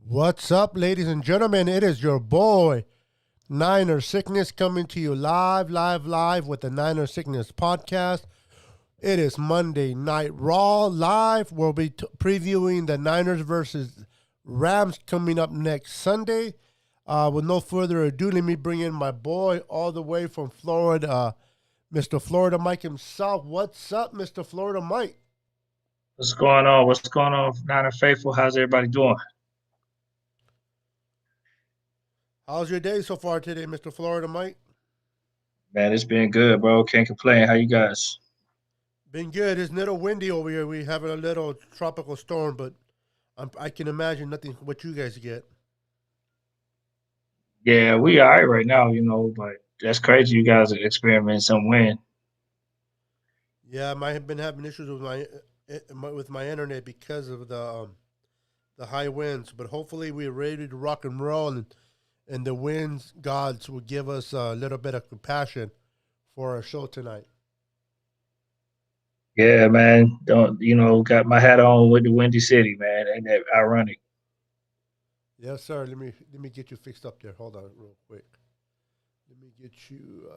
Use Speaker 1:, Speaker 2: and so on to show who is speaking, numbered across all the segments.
Speaker 1: What's up, ladies and gentlemen? It is your boy, Niner Sickness, coming to you live with the Niner Sickness podcast. It is Monday Night Raw live. We'll be previewing the Niners versus Rams coming up next Sunday. With no further ado, let me bring in my boy all the way from Florida, Mr. Florida Mike himself. What's up, Mr. Florida Mike?
Speaker 2: What's going on? What's going on, Niner Faithful? How's everybody doing?
Speaker 1: How's your day so far today, Mr. Florida Mike?
Speaker 2: Man, it's been good, bro. Can't complain. How you guys?
Speaker 1: Been good. It's a little windy over here. We having a little tropical storm, but I can imagine nothing what you guys get.
Speaker 2: Yeah, we all right right now, but that's crazy. You guys are experiencing some wind.
Speaker 1: Yeah, I have been having issues with my internet because of the high winds, but hopefully we're ready to rock and roll, and the winds gods will give us a little bit of compassion for our show tonight.
Speaker 2: Yeah, man. Don't got my hat on with the Windy City, man. Ain't that ironic?
Speaker 1: Yes, sir. Let me get you fixed up there. Hold on, real quick. Let me get you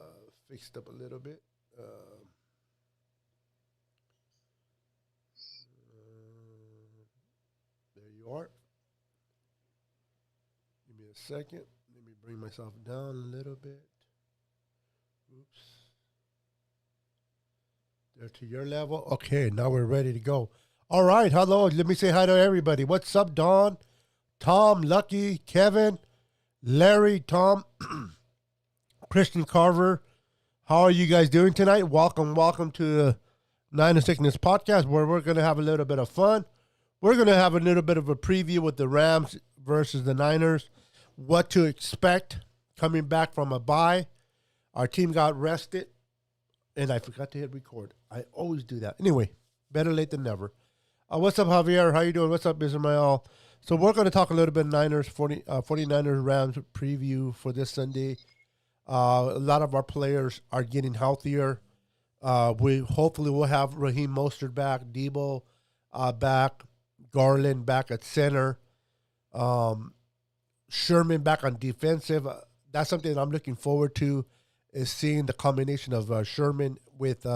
Speaker 1: fixed up a little bit. There you are. Give me a second. Let me bring myself down a little bit. Oops. There to your level. Okay, now we're ready to go. All right, hello. Let me say hi to everybody. What's up, Don? Tom, Lucky, Kevin, Larry, Tom, Christian Carver. How are you guys doing tonight? Welcome to the Nine Sickness podcast, where we're going to have a little bit of fun. We're going to have a little bit of a preview with the Rams versus the Niners, what to expect coming back from a bye. Our team got rested, and I forgot to hit record. I always do that. Anyway, better late than never. What's up, Javier? How you doing? What's up, Ismael? So we're going to talk a little bit Niners, 49ers Rams preview for this Sunday. A lot of our players are getting healthier. We hopefully will have Raheem Mostert back, Debo back, Garland back at center, Sherman back on defensive. That's something that I'm looking forward to, is seeing the combination of Sherman with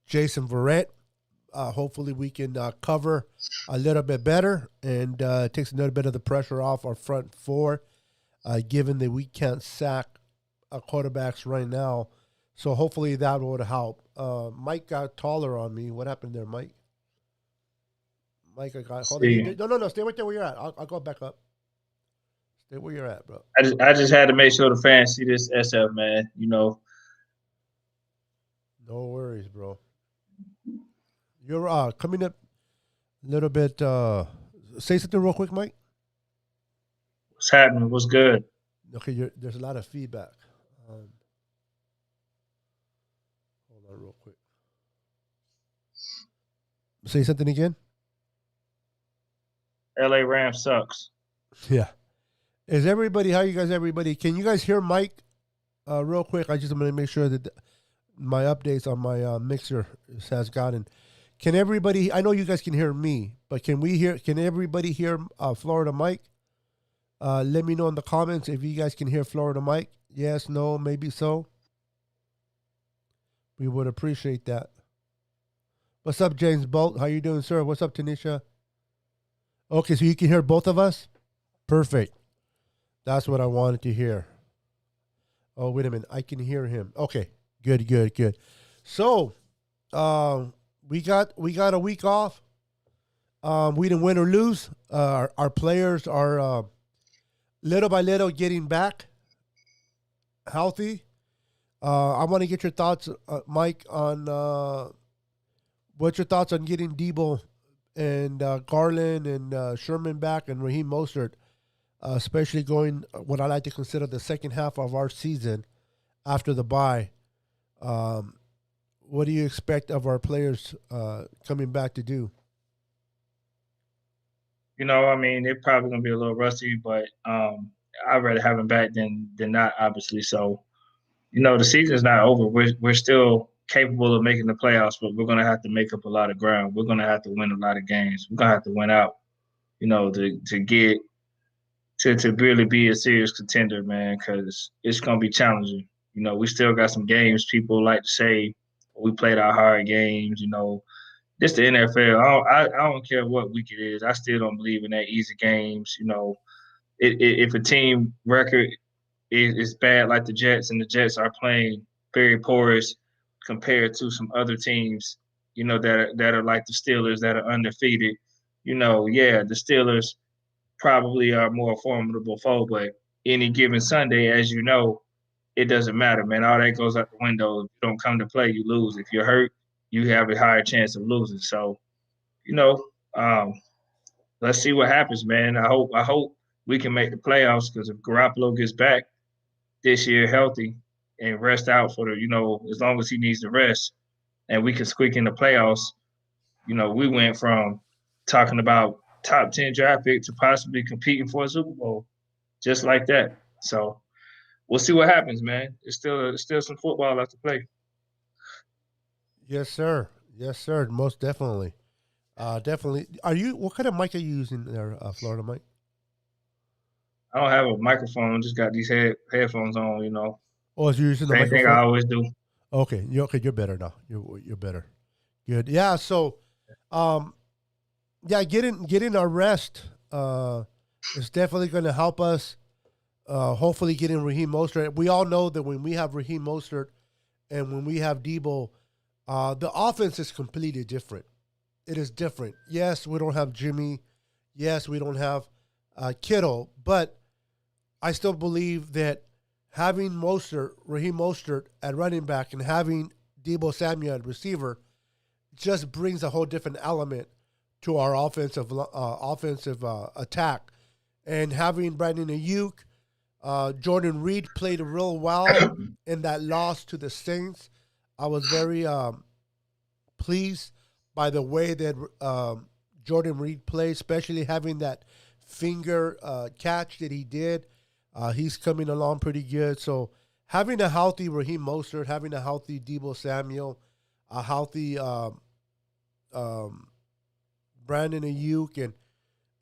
Speaker 1: Jason Verrett. Hopefully we can cover a little bit better and takes a little bit of the pressure off our front four, given that we can't sack quarterbacks right now. So hopefully that would help. Mike got taller on me. What happened there, Mike? Mike, I got. Hold on.
Speaker 2: See,
Speaker 1: No. Stay right there where you're at. I'll go back up. Stay where you're at, bro.
Speaker 2: I just had to make sure the fans see this SF, man.
Speaker 1: No worries, bro. You're coming up a little bit. Say something real quick, Mike.
Speaker 2: What's happening? What's good?
Speaker 1: Okay, there's a lot of feedback. Um, Hold on, real quick. Say something again.
Speaker 2: LA Rams sucks.
Speaker 1: Yeah. Is everybody? How you guys? Everybody? Can you guys hear Mike? Real quick. I just want to make sure that my updates on my mixer has gotten. Can everybody? I know you guys can hear me, but can we hear? Can everybody hear Florida Mike? Let me know in the comments if you guys can hear Florida Mike. Yes, no, maybe so. We would appreciate that. What's up, James Bolt? How you doing, sir? What's up, Tanisha? Okay, so you can hear both of us? Perfect. That's what I wanted to hear. Oh, wait a minute. I can hear him. Okay. Good. So, we got a week off. We didn't win or lose. Our players are little by little getting back healthy. I want to get your thoughts, Mike, on what's your thoughts on getting Debo and Garland and Sherman back and Raheem Mostert, especially going what I like to consider the second half of our season after the bye. What do you expect of our players coming back to do?
Speaker 2: I mean, they're probably gonna be a little rusty, but I'd rather have them back than not, obviously. So, the season's not over. We're still capable of making the playoffs, but we're gonna have to make up a lot of ground. We're gonna have to win a lot of games. We're gonna have to win out, to get to really be a serious contender, man, because it's gonna be challenging. We still got some games. People like to say we played our hard games. This the NFL. I don't care what week it is. I still don't believe in that easy games. If a team record is bad like the Jets, and the Jets are playing very porous compared to some other teams, that are like the Steelers that are undefeated. Yeah, the Steelers probably are more formidable foe, but any given Sunday, as you know, it doesn't matter, man. All that goes out the window. If you don't come to play, you lose. If you're hurt, you have a higher chance of losing. So, you know, um, let's see what happens, man. I hope we can make the playoffs because if Garoppolo gets back this year healthy and rest out for as long as he needs to rest, and we can squeak in the playoffs, we went from talking about top 10 draft pick to possibly competing for a Super Bowl just like that. So we'll see what happens, man. It's still some football left to play.
Speaker 1: Yes, sir. Yes, sir. Most definitely. Definitely. Are you? What kind of mic are you using there, Florida mic?
Speaker 2: I don't have a microphone, just got these headphones on.
Speaker 1: Oh, is you using the
Speaker 2: Same thing I
Speaker 1: microphone?
Speaker 2: always do.
Speaker 1: Okay. You okay? You're better now. You're better. Good. Yeah. So, um, yeah, getting our rest is definitely going to help us. Hopefully, getting Raheem Mostert. We all know that when we have Raheem Mostert and when we have Debo, the offense is completely different. It is different. Yes, we don't have Jimmy. Yes, we don't have Kittle, but I still believe that having Raheem Mostert at running back, and having Debo Samuel at receiver just brings a whole different element to our offensive attack. And having Brandon Ayuk, Jordan Reed played real well in that loss to the Saints. I was very pleased by the way that Jordan Reed played, especially having that finger catch that he did. He's coming along pretty good. So having a healthy Raheem Mostert, having a healthy Debo Samuel, a healthy um, Brandon Ayuk,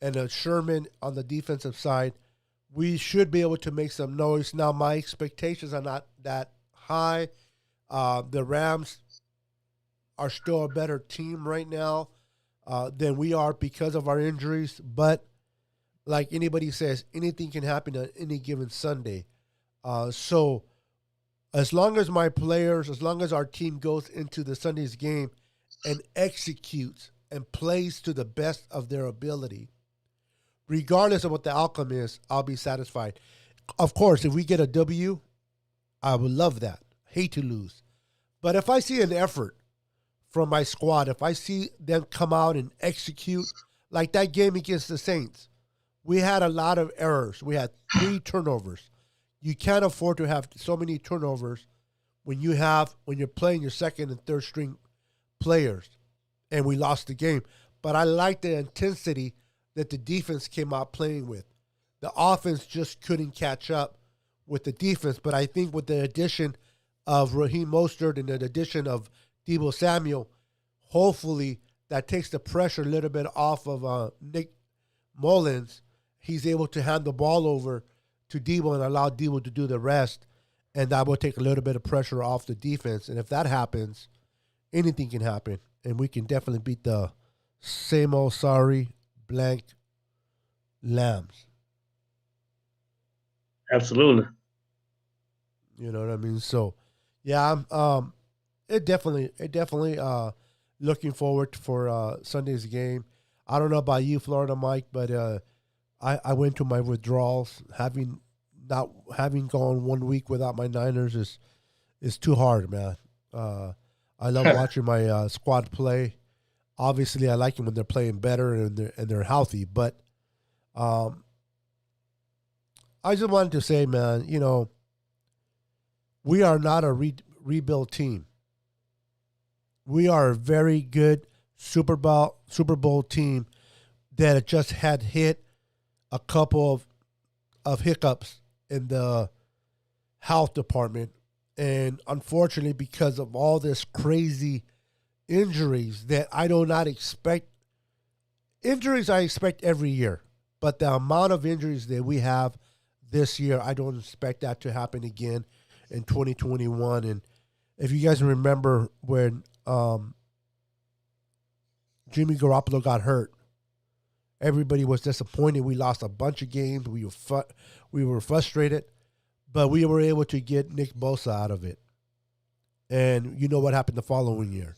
Speaker 1: and a Sherman on the defensive side, we should be able to make some noise. Now, my expectations are not that high. The Rams are still a better team right now than we are because of our injuries. But like anybody says, anything can happen on any given Sunday. So as long as our team goes into the Sunday's game and executes and plays to the best of their ability, regardless of what the outcome is, I'll be satisfied. Of course, if we get a W, I would love that. Hate to lose. But if I see an effort from my squad, if I see them come out and execute, like that game against the Saints, we had a lot of errors. We had 3 turnovers. You can't afford to have so many turnovers when you're playing your second and third string players, and we lost the game. But I like the intensity that the defense came out playing with. The offense just couldn't catch up with the defense. But I think with the addition of Raheem Mostert and the addition of Debo Samuel, hopefully that takes the pressure a little bit off of Nick Mullins. He's able to hand the ball over to Debo and allow Debo to do the rest, and that will take a little bit of pressure off the defense. And if that happens, anything can happen, and we can definitely beat the same old sorry blank lambs.
Speaker 2: Absolutely.
Speaker 1: You know what I mean? So, yeah, it definitely looking forward for Sunday's game. I don't know about you, Florida Mike, but I went to my withdrawals. Not having gone 1 week without my Niners is too hard, man. I love watching my squad play. Obviously, I like them when they're playing better and they're healthy. But I just wanted to say, man, we are not a rebuild team. We are a very good Super Bowl team that just had hit a couple of hiccups in the health department. And unfortunately, because of all this crazy injuries that I do not expect, injuries I expect every year. But the amount of injuries that we have this year, I don't expect that to happen again in 2021. And if you guys remember when Jimmy Garoppolo got hurt, everybody was disappointed. We lost a bunch of games. We were frustrated, but we were able to get Nick Bosa out of it. And you know what happened the following year.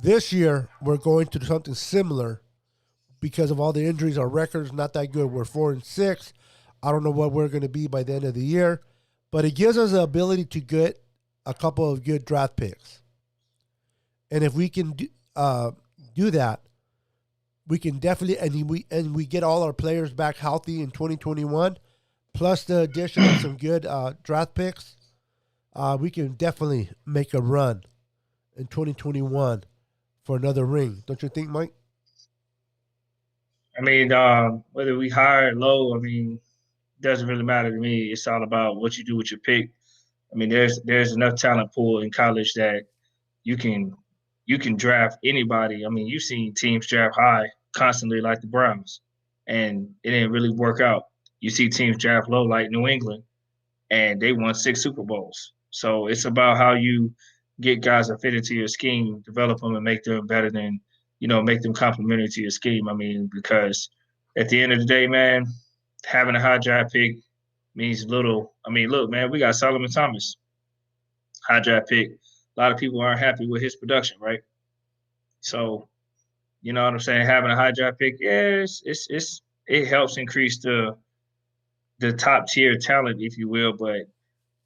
Speaker 1: This year, we're going to do something similar because of all the injuries. Our record's not that good. We're 4-6. I don't know what we're going to be by the end of the year, but it gives us the ability to get a couple of good draft picks. And if we can do that, we can definitely, and we get all our players back healthy in 2021, plus the addition of some good draft picks, we can definitely make a run in 2021 for another ring. Don't you think, Mike?
Speaker 2: I mean, whether we high or low, I mean, doesn't really matter to me. It's all about what you do with your pick. I mean, there's enough talent pool in college that you can draft anybody. I mean, you've seen teams draft high constantly like the Browns, and it didn't really work out. You see teams draft low like New England, and they won 6 Super Bowls. So it's about how you get guys that fit into your scheme, develop them, and make them better than, make them complementary to your scheme. I mean, because at the end of the day, man, having a high draft pick means little. I mean, look, man, we got Solomon Thomas, high draft pick. A lot of people aren't happy with his production, right? So, you know what I'm saying? Having a high draft pick, yeah, it helps increase the top tier talent, if you will, but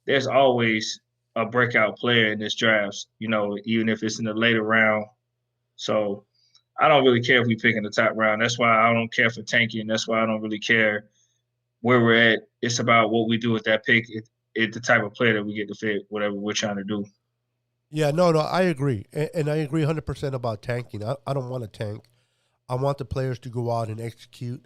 Speaker 2: there's always a breakout player in this draft, even if it's in the later round. So I don't really care if we pick in the top round. That's why I don't care for tanking. That's why I don't really care where we're at. It's about what we do with that pick. It's the type of player that we get to fit whatever we're trying to do.
Speaker 1: Yeah, no, I agree. And I agree 100% about tanking. I don't want to tank. I want the players to go out and execute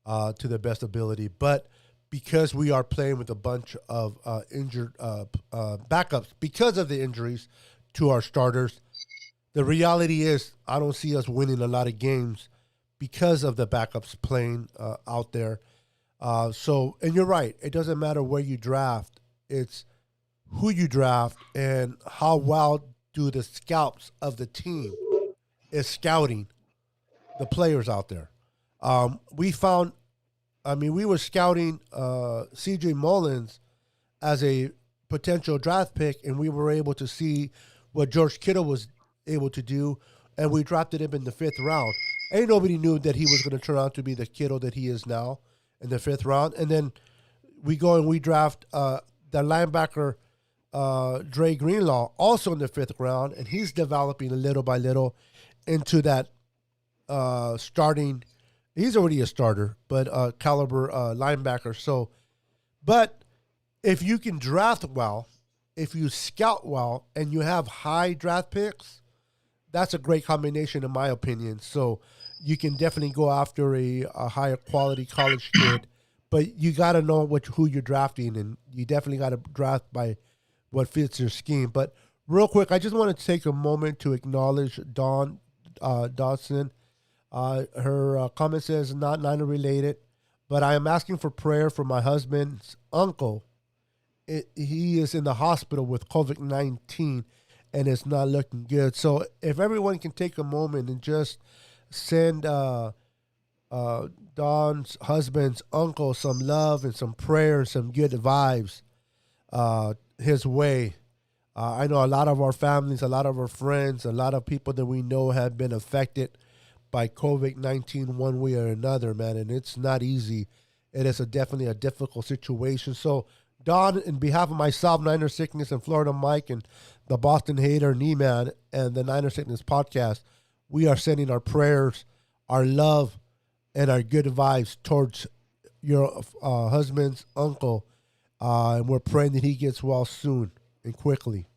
Speaker 1: to their best ability. But because we are playing with a bunch of injured backups because of the injuries to our starters, the reality is I don't see us winning a lot of games because of the backups playing out there. And you're right. It doesn't matter where you draft. It's who you draft and how well do the scouts of the team is scouting the players out there. We were scouting C.J. Mullins as a potential draft pick, and we were able to see what George Kittle was able to do, and we drafted him in the 5th round. Ain't nobody knew that he was going to turn out to be the Kittle that he is now in the 5th round. And then we go and we draft the linebacker Dre Greenlaw also in the 5th round, and he's developing little by little into that starting. He's already a starter, but caliber linebacker. So, but if you can draft well, if you scout well, and you have high draft picks, that's a great combination in my opinion. So you can definitely go after a higher quality college kid, but you got to know who you're drafting, and you definitely got to draft by what fits your scheme. But real quick, I just want to take a moment to acknowledge Dawn Dodson. Her comment says, not Niner related, but I am asking for prayer for my husband's uncle. He is in the hospital with COVID-19 and it's not looking good. So if everyone can take a moment and just send Don's husband's uncle some love and some prayer and some good vibes his way. I know a lot of our families, a lot of our friends, a lot of people that we know have been affected by COVID-19 one way or another, man, and it's not easy. It is definitely a difficult situation. So, Don, in behalf of myself, Niner Sickness and Florida Mike and the Boston Hater, Nieman, and the Niner Sickness podcast, we are sending our prayers, our love, and our good vibes towards your husband's uncle, and we're praying that he gets well soon and quickly.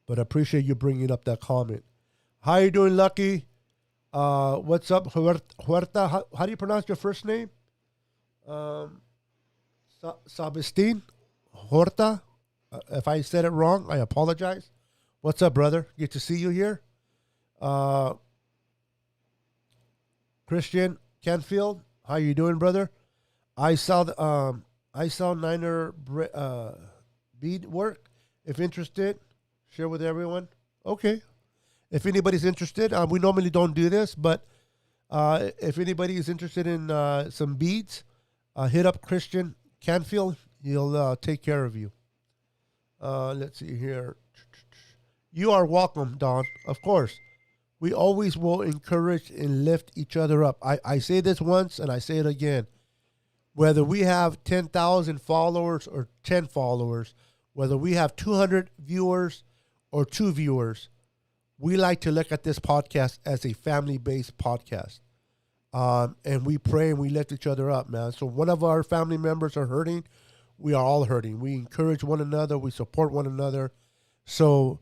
Speaker 1: But I appreciate you bringing up that comment. How you doing, Lucky? What's up, Huerta? How do you pronounce your first name? Sabestin? Huerta? If I said it wrong, I apologize. What's up, brother? Good to see you here. Christian Canfield, how you doing, brother? I saw Niner bead work. If interested, share with everyone. Okay. If anybody's interested, we normally don't do this, but if anybody is interested in some beads, hit up Christian Canfield. He'll take care of you. Let's see here. You are welcome, Don. Of course. We always will encourage and lift each other up. I say this once and I say it again. Whether we have 10,000 followers or 10 followers, whether we have 200 viewers or 2 viewers, we like to look at this podcast as a family-based podcast. And we pray and we lift each other up, man. So one of our family members are hurting, we are all hurting. We encourage one another. We support one another. So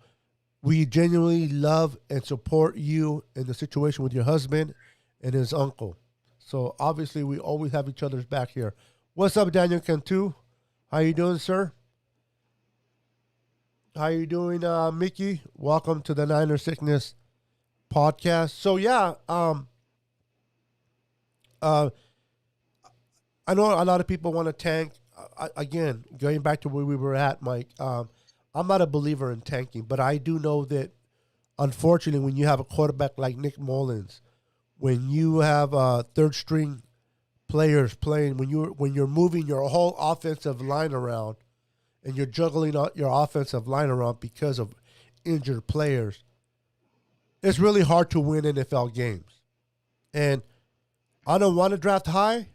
Speaker 1: we genuinely love and support you in the situation with your husband and his uncle. So obviously we always have each other's back here. What's up, Daniel Cantu? How you doing, sir? How you doing, Mickey? Welcome to the Niner Sickness podcast. So yeah, I know a lot of people want to tank. Again, going back to where we were at, Mike, I'm not a believer in tanking, but I do know that, unfortunately, when you have a quarterback like Nick Mullins, when you have third-string players playing, when you're moving your whole offensive line around, and you're juggling your offensive line around because of injured players, it's really hard to win NFL games. And I don't want to draft high.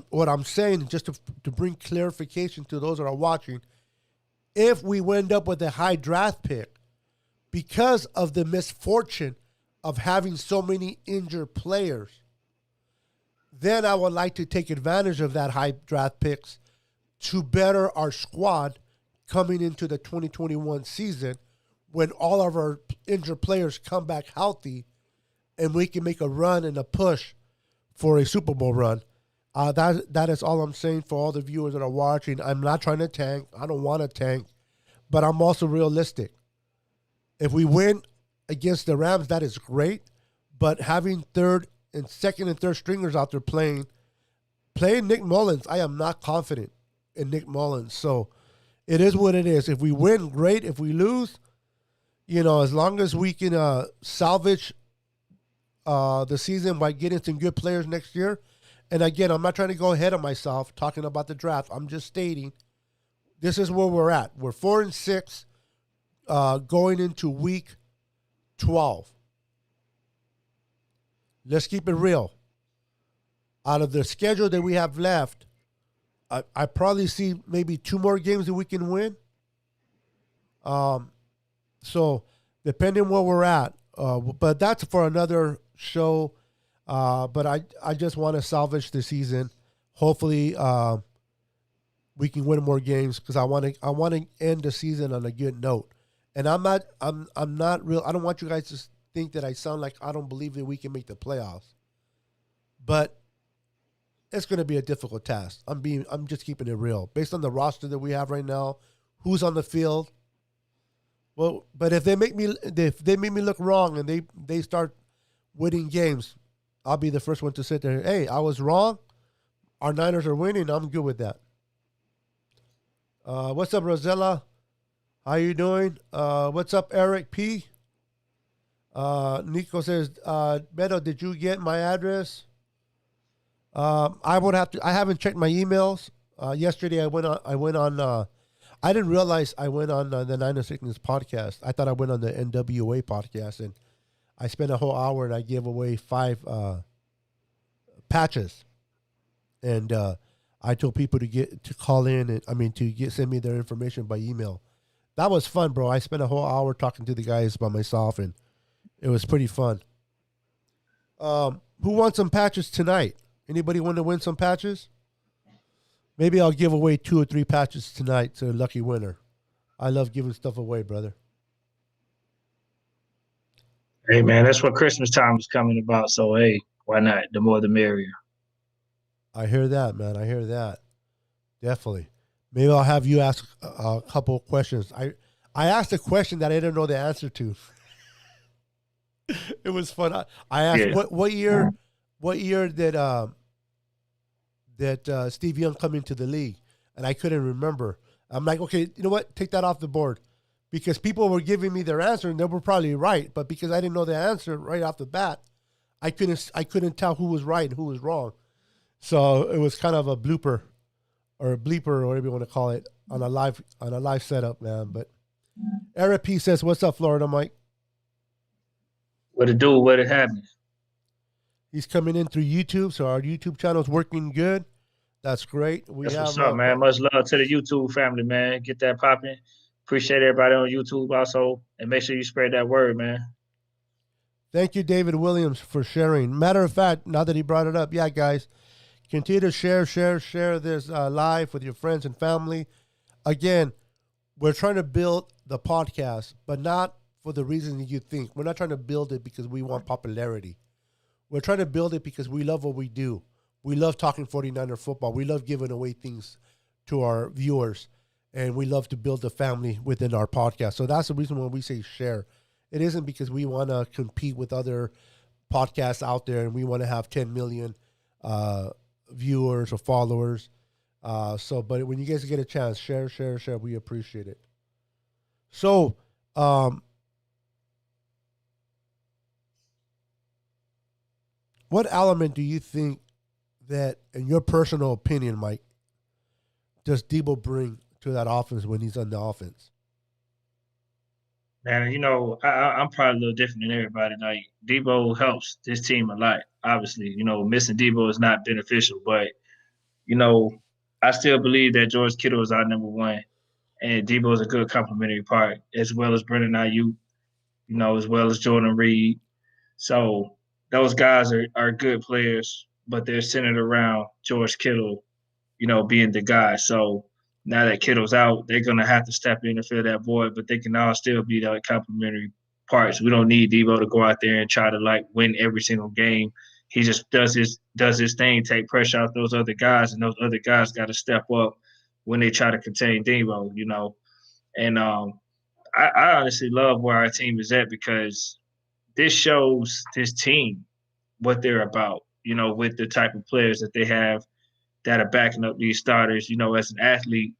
Speaker 1: What I'm saying, just to bring clarification to those that are watching, if we wind up with a high draft pick because of the misfortune of having so many injured players, then I would like to take advantage of that high draft picks to better our squad coming into the 2021 season when all of our injured players come back healthy and we can make a run and a push for a Super Bowl run. That is all I'm saying for all the viewers that are watching. I'm not trying to tank. I don't want to tank. But I'm also realistic. If we win against the Rams, that is great. But having second and third stringers out there playing Nick Mullins, I am not confident in Nick Mullins. So it is what it is. If we win, great. If we lose, as long as we can salvage the season by getting some good players next year. And again, I'm not trying to go ahead of myself talking about the draft. I'm just stating this is where we're at. We're 4-6 going into week 12. Let's keep it real. Out of the schedule that we have left, I probably see maybe 2 more games that we can win. So depending where we're at, but that's for another show. But I just want to salvage the season. Hopefully, we can win more games because I want to end the season on a good note. And I'm not real. I don't want you guys to think that I sound like I don't believe that we can make the playoffs. But it's going to be a difficult task. I'm just keeping it real based on the roster that we have right now. Who's on the field? Well, but if they make me look wrong and they start winning games, I'll be the first one to sit there. Hey, I was wrong. Our Niners are winning. I'm good with that. What's up, Rosella? How you doing? What's up, Eric P? Nico says, Beto, did you get my address? I haven't checked my emails. Yesterday I went on. I didn't realize I went on the Niner Sickness podcast. I thought I went on the NWA podcast, and I spent a whole hour and I gave away 5 patches, and I told people to call in and send me their information by email. That was fun, bro. I spent a whole hour talking to the guys by myself, and it was pretty fun. Who wants some patches tonight? Anybody want to win some patches? Maybe I'll give away 2 or 3 patches tonight to a lucky winner. I love giving stuff away, brother.
Speaker 2: Hey, man, that's what Christmas time is coming about. So, hey, why not? The more the merrier.
Speaker 1: I hear that, man. I hear that. Definitely. Maybe I'll have you ask a couple of questions. I asked a question that I didn't know the answer to. It was fun. I asked, what year what year did Steve Young come into the league? And I couldn't remember. I'm like, okay, you know what? Take that off the board. Because people were giving me their answer and they were probably right. But because I didn't know the answer right off the bat, I couldn't tell who was right and who was wrong. So it was kind of a blooper or a bleeper or whatever you want to call it on a live setup, man. But Eric P says, "What's up, Florida Mike?"
Speaker 2: What it do? What it happen?
Speaker 1: He's coming in through YouTube, so our YouTube channel is working good. That's great.
Speaker 2: That's what's up, man. Much love to the YouTube family, man. Get that popping. Appreciate everybody on YouTube also, and make sure you spread that word, man.
Speaker 1: Thank you, David Williams, for sharing. Matter of fact, now that he brought it up, yeah, guys, continue to share this live with your friends and family. Again, we're trying to build the podcast, but not for the reason you think. We're not trying to build it because we want popularity. We're trying to build it because we love what we do. We love talking 49er football. We love giving away things to our viewers, and we love to build a family within our podcast. So that's the reason why we say share. It isn't because we want to compete with other podcasts out there and we want to have 10 million viewers or followers. But when you guys get a chance, share. We appreciate it. So, what element do you think that, in your personal opinion, Mike, does Debo bring to that offense when he's on the offense?
Speaker 2: And, I'm probably a little different than everybody. Like, Debo helps this team a lot. Obviously, missing Debo is not beneficial. But, I still believe that George Kittle is our number one. And Debo is a good complementary part, as well as Brandon Ayuk, as well as Jordan Reed. So those guys are good players, but they're centered around George Kittle, being the guy. So now that Kittle's out, they're going to have to step in and fill that void, but they can all still be the complementary parts. We don't need Debo to go out there and try to win every single game. He just does his thing, take pressure off those other guys, and those other guys got to step up when they try to contain Debo, And I honestly love where our team is at because this shows this team what they're about, with the type of players that they have that are backing up these starters. As an athlete,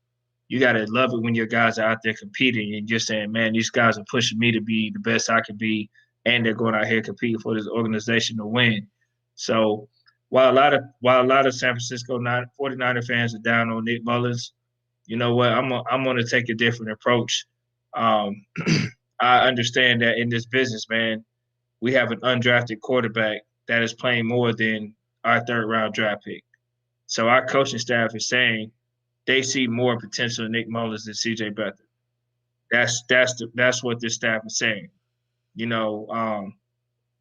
Speaker 2: you got to love it when your guys are out there competing and you're saying, man, these guys are pushing me to be the best I can be, and they're going out here competing for this organization to win. So while a lot of San Francisco 49er fans are down on Nick Mullins, you know what? I'm going to take a different approach. I understand that in this business, man, we have an undrafted quarterback that is playing more than our third-round draft pick. So our coaching staff is saying they see more potential in Nick Mullins than C.J. Beathard. That's what this staff is saying.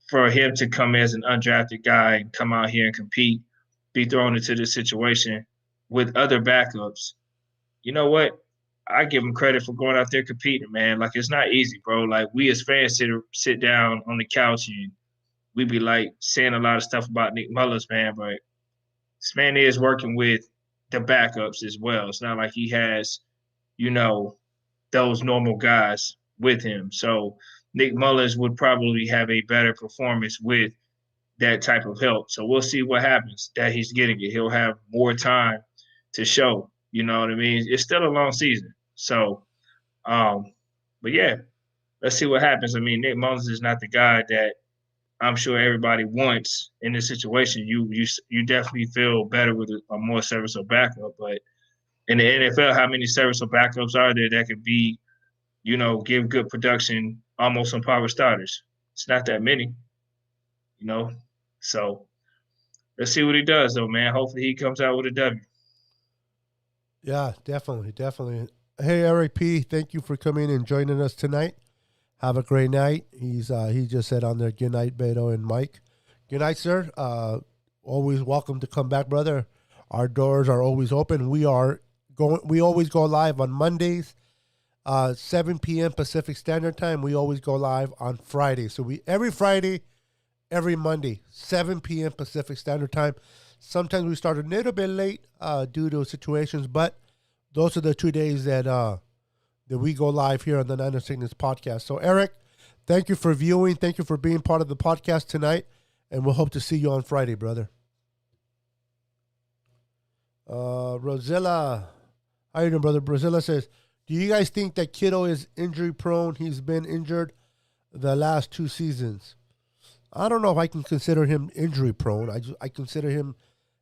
Speaker 2: For him to come as an undrafted guy and come out here and compete, be thrown into this situation with other backups, you know what? I give him credit for going out there competing, man. It's not easy, bro. We as fans sit down on the couch and we be saying a lot of stuff about Nick Mullins, man, but this man is working with the backups as well. It's not like he has, those normal guys with him. So Nick Mullins would probably have a better performance with that type of help. So we'll see what happens that he's getting it. He'll have more time to show, you know what I mean? It's still a long season. So, but yeah, let's see what happens. I mean, Nick Mullins is not the guy that I'm sure everybody wants in this situation. You definitely feel better with a more serviceable backup. But in the NFL, how many serviceable backups are there that could be, give good production almost on par with starters? It's not that many, So let's see what he does, though, man. Hopefully he comes out with a W.
Speaker 1: Yeah, definitely. Hey, Eric P., thank you for coming and joining us tonight. Have a great night. He just said on there, good night, Beto and Mike. Good night, sir. Always welcome to come back, brother. Our doors are always open. We always go live on Mondays, 7 p.m. Pacific Standard Time. We always go live on Friday. So every Friday, every Monday, 7 p.m. Pacific Standard Time. Sometimes we start a little bit late due to situations, but those are the 2 days that we go live here on the Niner Sickness podcast. So, Eric, thank you for viewing. Thank you for being part of the podcast tonight. And we'll hope to see you on Friday, brother. Rosella, how you doing, brother? Rosella says, do you guys think that Kittle is injury prone? He's been injured the last 2 seasons. I don't know if I can consider him injury prone. I consider him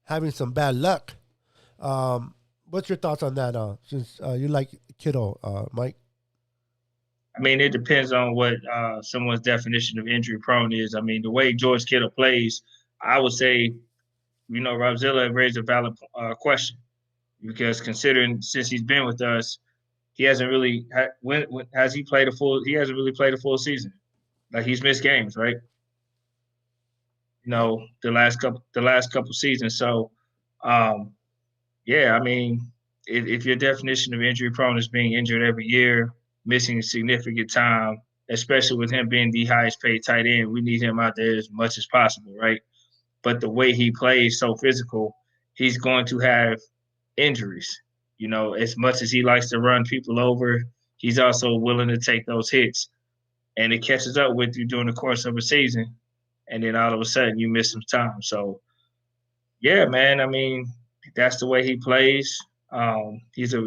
Speaker 1: having some bad luck. What's your thoughts on that? Since you like Kittle, Mike.
Speaker 2: I mean, it depends on what someone's definition of injury prone is. I mean, the way George Kittle plays, I would say, Rob Zilla raised a valid question because considering since he's been with us, he hasn't really when has he played a full? He hasn't really played a full season. Like he's missed games, right?
Speaker 1: Yep.
Speaker 2: The last couple seasons. So, um, yeah, I mean, if your definition of injury prone is being injured every year, missing significant time, especially with him being the highest paid tight end, we need him out there as much as possible, right? But the way he plays, so physical, he's going to have injuries. As much as he likes to run people over, he's also willing to take those hits, and it catches up with you during the course of a season, and then all of a sudden you miss some time. So yeah, man. I mean, that's the way he plays. He's a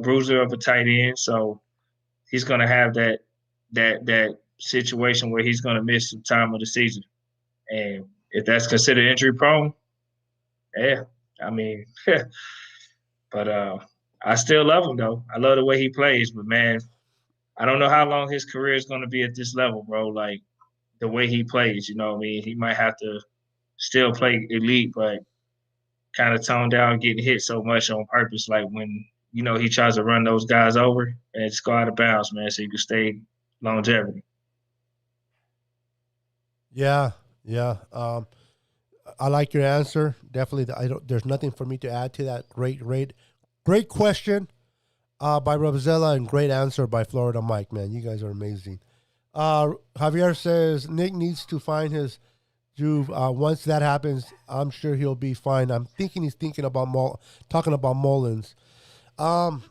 Speaker 2: bruiser of a tight end, so he's gonna have that situation where he's gonna miss some time of the season. And if that's considered injury prone, yeah, I mean, but I still love him though. I love the way he plays, but man, I don't know how long his career is gonna be at this level, bro. Like the way he plays, I mean, he might have to still play elite, but kind of tone down getting hit so much on purpose. Like when he tries to run those guys over and just go out of bounds, man, so you can stay longevity.
Speaker 1: Yeah, yeah. I like your answer. Definitely, I don't. There's nothing for me to add to that. Great question by Robzella and great answer by Florida Mike. Man, you guys are amazing. Javier says Nick needs to find his groove. Once that happens, I'm sure he'll be fine. I'm thinking he's thinking about talking about Mullins. Um,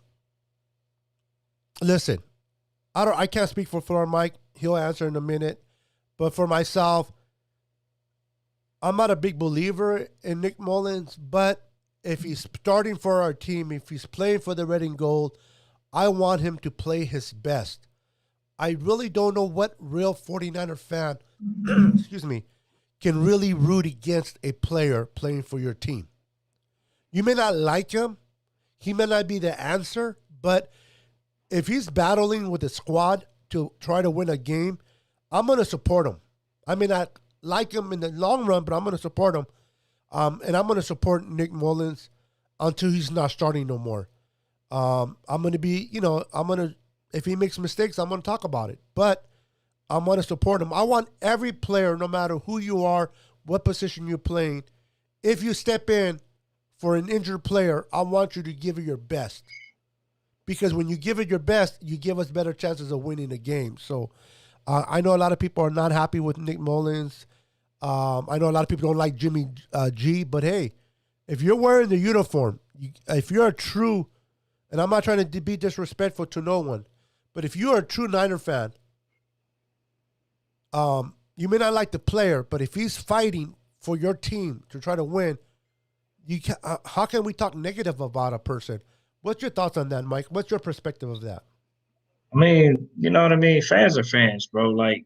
Speaker 1: Listen, I can't speak for Florida Mike. He'll answer in a minute. But for myself, I'm not a big believer in Nick Mullins, but if he's starting for our team, if he's playing for the red and gold, I want him to play his best. I really don't know what real 49er fan, excuse me, can really root against a player playing for your team. You may not like him, he may not be the answer, but if he's battling with the squad to try to win a game, I'm going to support him. I may not like him in the long run, but I'm going to support him. And I'm going to support Nick Mullins until he's not starting no more. I'm going to be, if he makes mistakes, I'm going to talk about it. But I'm going to support him. I want every player, no matter who you are, what position you're playing, if you step in for an injured player, I want you to give it your best. Because when you give it your best, you give us better chances of winning the game. So I know a lot of people are not happy with Nick Mullins. I know a lot of people don't like Jimmy G, but hey, if you're wearing the uniform, if you're a true, and I'm not trying to be disrespectful to no one, but if you're a true Niner fan, you may not like the player, but if he's fighting for your team to try to win, how can we talk negative about a person? What's your thoughts on that, Mike? What's your perspective of that?
Speaker 2: I mean, you know what I mean? Fans are fans, bro. Like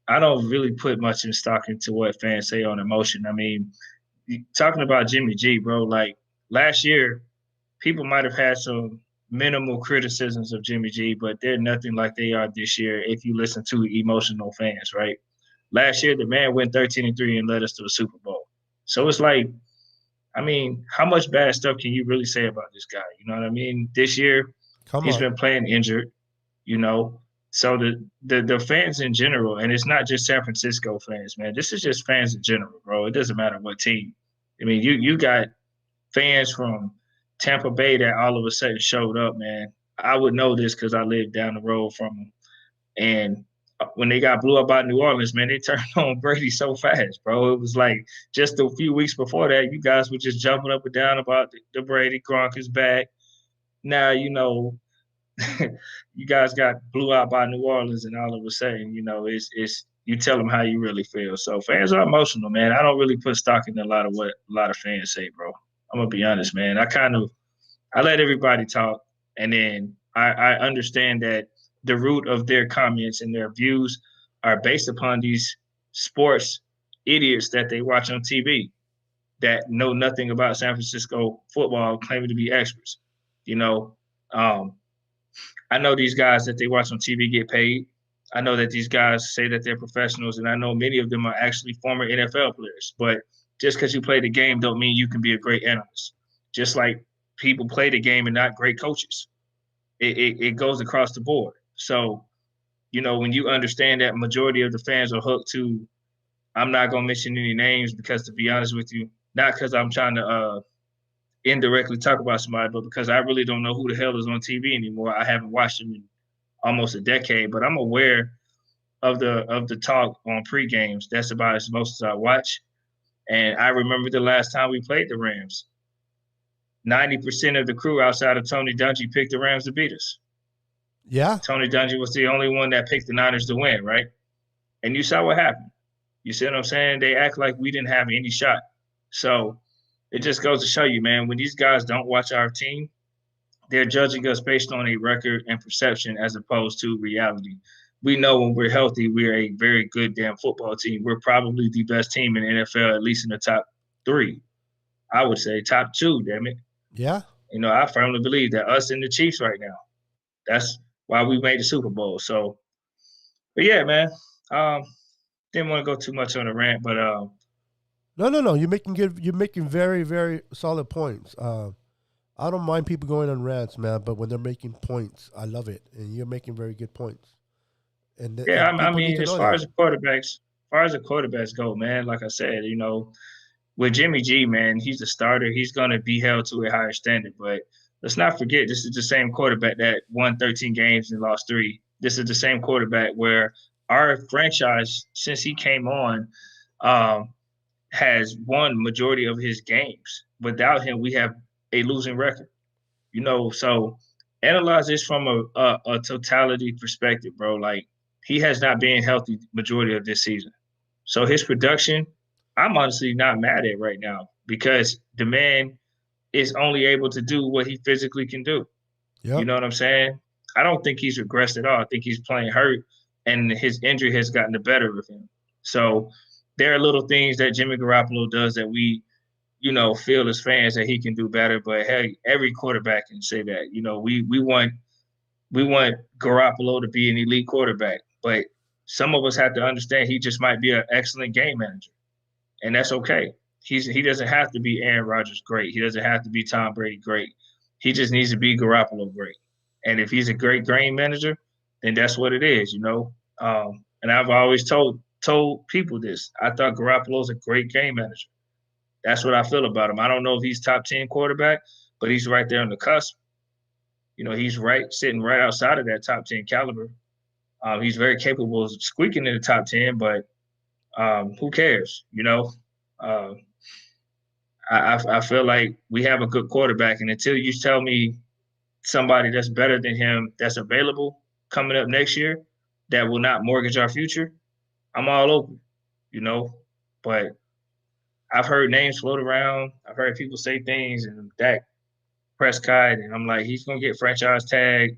Speaker 2: I don't really put much in stock into what fans say on emotion. I mean, talking about Jimmy G, bro, like last year, people might have had some minimal criticisms of Jimmy G, but they're nothing like they are this year if you listen to emotional fans, right? Last year, the man went 13-3 and led us to the Super Bowl. So it's like, I mean, how much bad stuff can you really say about this guy? You know what I mean? This year,
Speaker 1: Come
Speaker 2: he's
Speaker 1: on.
Speaker 2: been playing injured, you know. So the fans in general, and it's not just San Francisco fans, man. This is just fans in general, bro. It doesn't matter what team. I mean, you got fans from Tampa Bay that all of a sudden showed up, man. I would know this because I lived down the road from them. And when they got blew up by New Orleans, man, they turned on Brady so fast, bro. It was like just a few weeks before that, you guys were just jumping up and down about the Brady Gronk is back. Now, you guys got blew out by New Orleans, and all of a sudden, it's you tell them how you really feel. So fans are emotional, man. I don't really put stock in a lot of what a lot of fans say, bro. I'm gonna be honest, man. I let everybody talk, and then I understand that the root of their comments and their views are based upon these sports idiots that they watch on TV that know nothing about San Francisco football, claiming to be experts. You know, um, I know these guys that they watch on TV get paid. I know that these guys say that they're professionals, and I know many of them are actually former NFL players. But just because you play the game don't mean you can be a great analyst. Just like people play the game and not great coaches. It goes across the board. So, when you understand that majority of the fans are hooked to, I'm not going to mention any names because, to be honest with you, not because I'm trying to indirectly talk about somebody, but because I really don't know who the hell is on TV anymore. I haven't watched them in almost a decade, but I'm aware of the talk on pre-games. That's about as most as I watch. And I remember the last time we played the Rams. 90% of the crew outside of Tony Dungy picked the Rams to beat us.
Speaker 1: Yeah.
Speaker 2: Tony Dungy was the only one that picked the Niners to win, right? And you saw what happened. You see what I'm saying? They act like we didn't have any shot. So it just goes to show you, man, when these guys don't watch our team, they're judging us based on a record and perception as opposed to reality. We know when we're healthy, we're a very good damn football team. We're probably the best team in the NFL, at least in the top 3. I would say top 2, damn it.
Speaker 1: Yeah.
Speaker 2: I firmly believe that us and the Chiefs right now. That's why we made the Super Bowl. So, but yeah, man. Didn't want to go too much on a rant, but
Speaker 1: No. You're making very, very solid points. I don't mind people going on rants, man, but when they're making points, I love it, and you're making very good points.
Speaker 2: yeah,
Speaker 1: And
Speaker 2: I
Speaker 1: people need
Speaker 2: mean,
Speaker 1: to know that.
Speaker 2: as far as the quarterbacks go, man, like I said, with Jimmy G, man, he's the starter. He's gonna be held to a higher standard. But let's not forget, this is the same quarterback that won 13 games and lost 3. This is the same quarterback where our franchise, since he came on, um, has won majority of his games. Without him, we have a losing record. So analyze this from a totality perspective, bro. Like, he has not been healthy majority of this season. So his production, I'm honestly not mad at right now because the man is only able to do what he physically can do. You
Speaker 1: Yep.
Speaker 2: know what I'm saying? I don't think he's regressed at all. I think he's playing hurt, and his injury has gotten the better of him. So there are little things that Jimmy Garoppolo does that we, feel as fans that he can do better. But hey, every quarterback can say that. We want Garoppolo to be an elite quarterback, but some of us have to understand he just might be an excellent game manager, and that's okay. He doesn't have to be Aaron Rodgers great. He doesn't have to be Tom Brady great. He just needs to be Garoppolo great. And if he's a great game manager, then that's what it is. And I've always told people this. I thought Garoppolo's a great game manager. That's what I feel about him. I don't know if he's top 10 quarterback, but he's right there on the cusp. He's sitting right outside of that top 10 caliber. He's very capable of squeaking in the top 10, but who cares? Uh, I feel like we have a good quarterback, and until you tell me somebody that's better than him that's available coming up next year that will not mortgage our future, I'm all open, you know. But I've heard names float around. I've heard people say things, and Dak Prescott, and I'm like, he's gonna get franchise tag,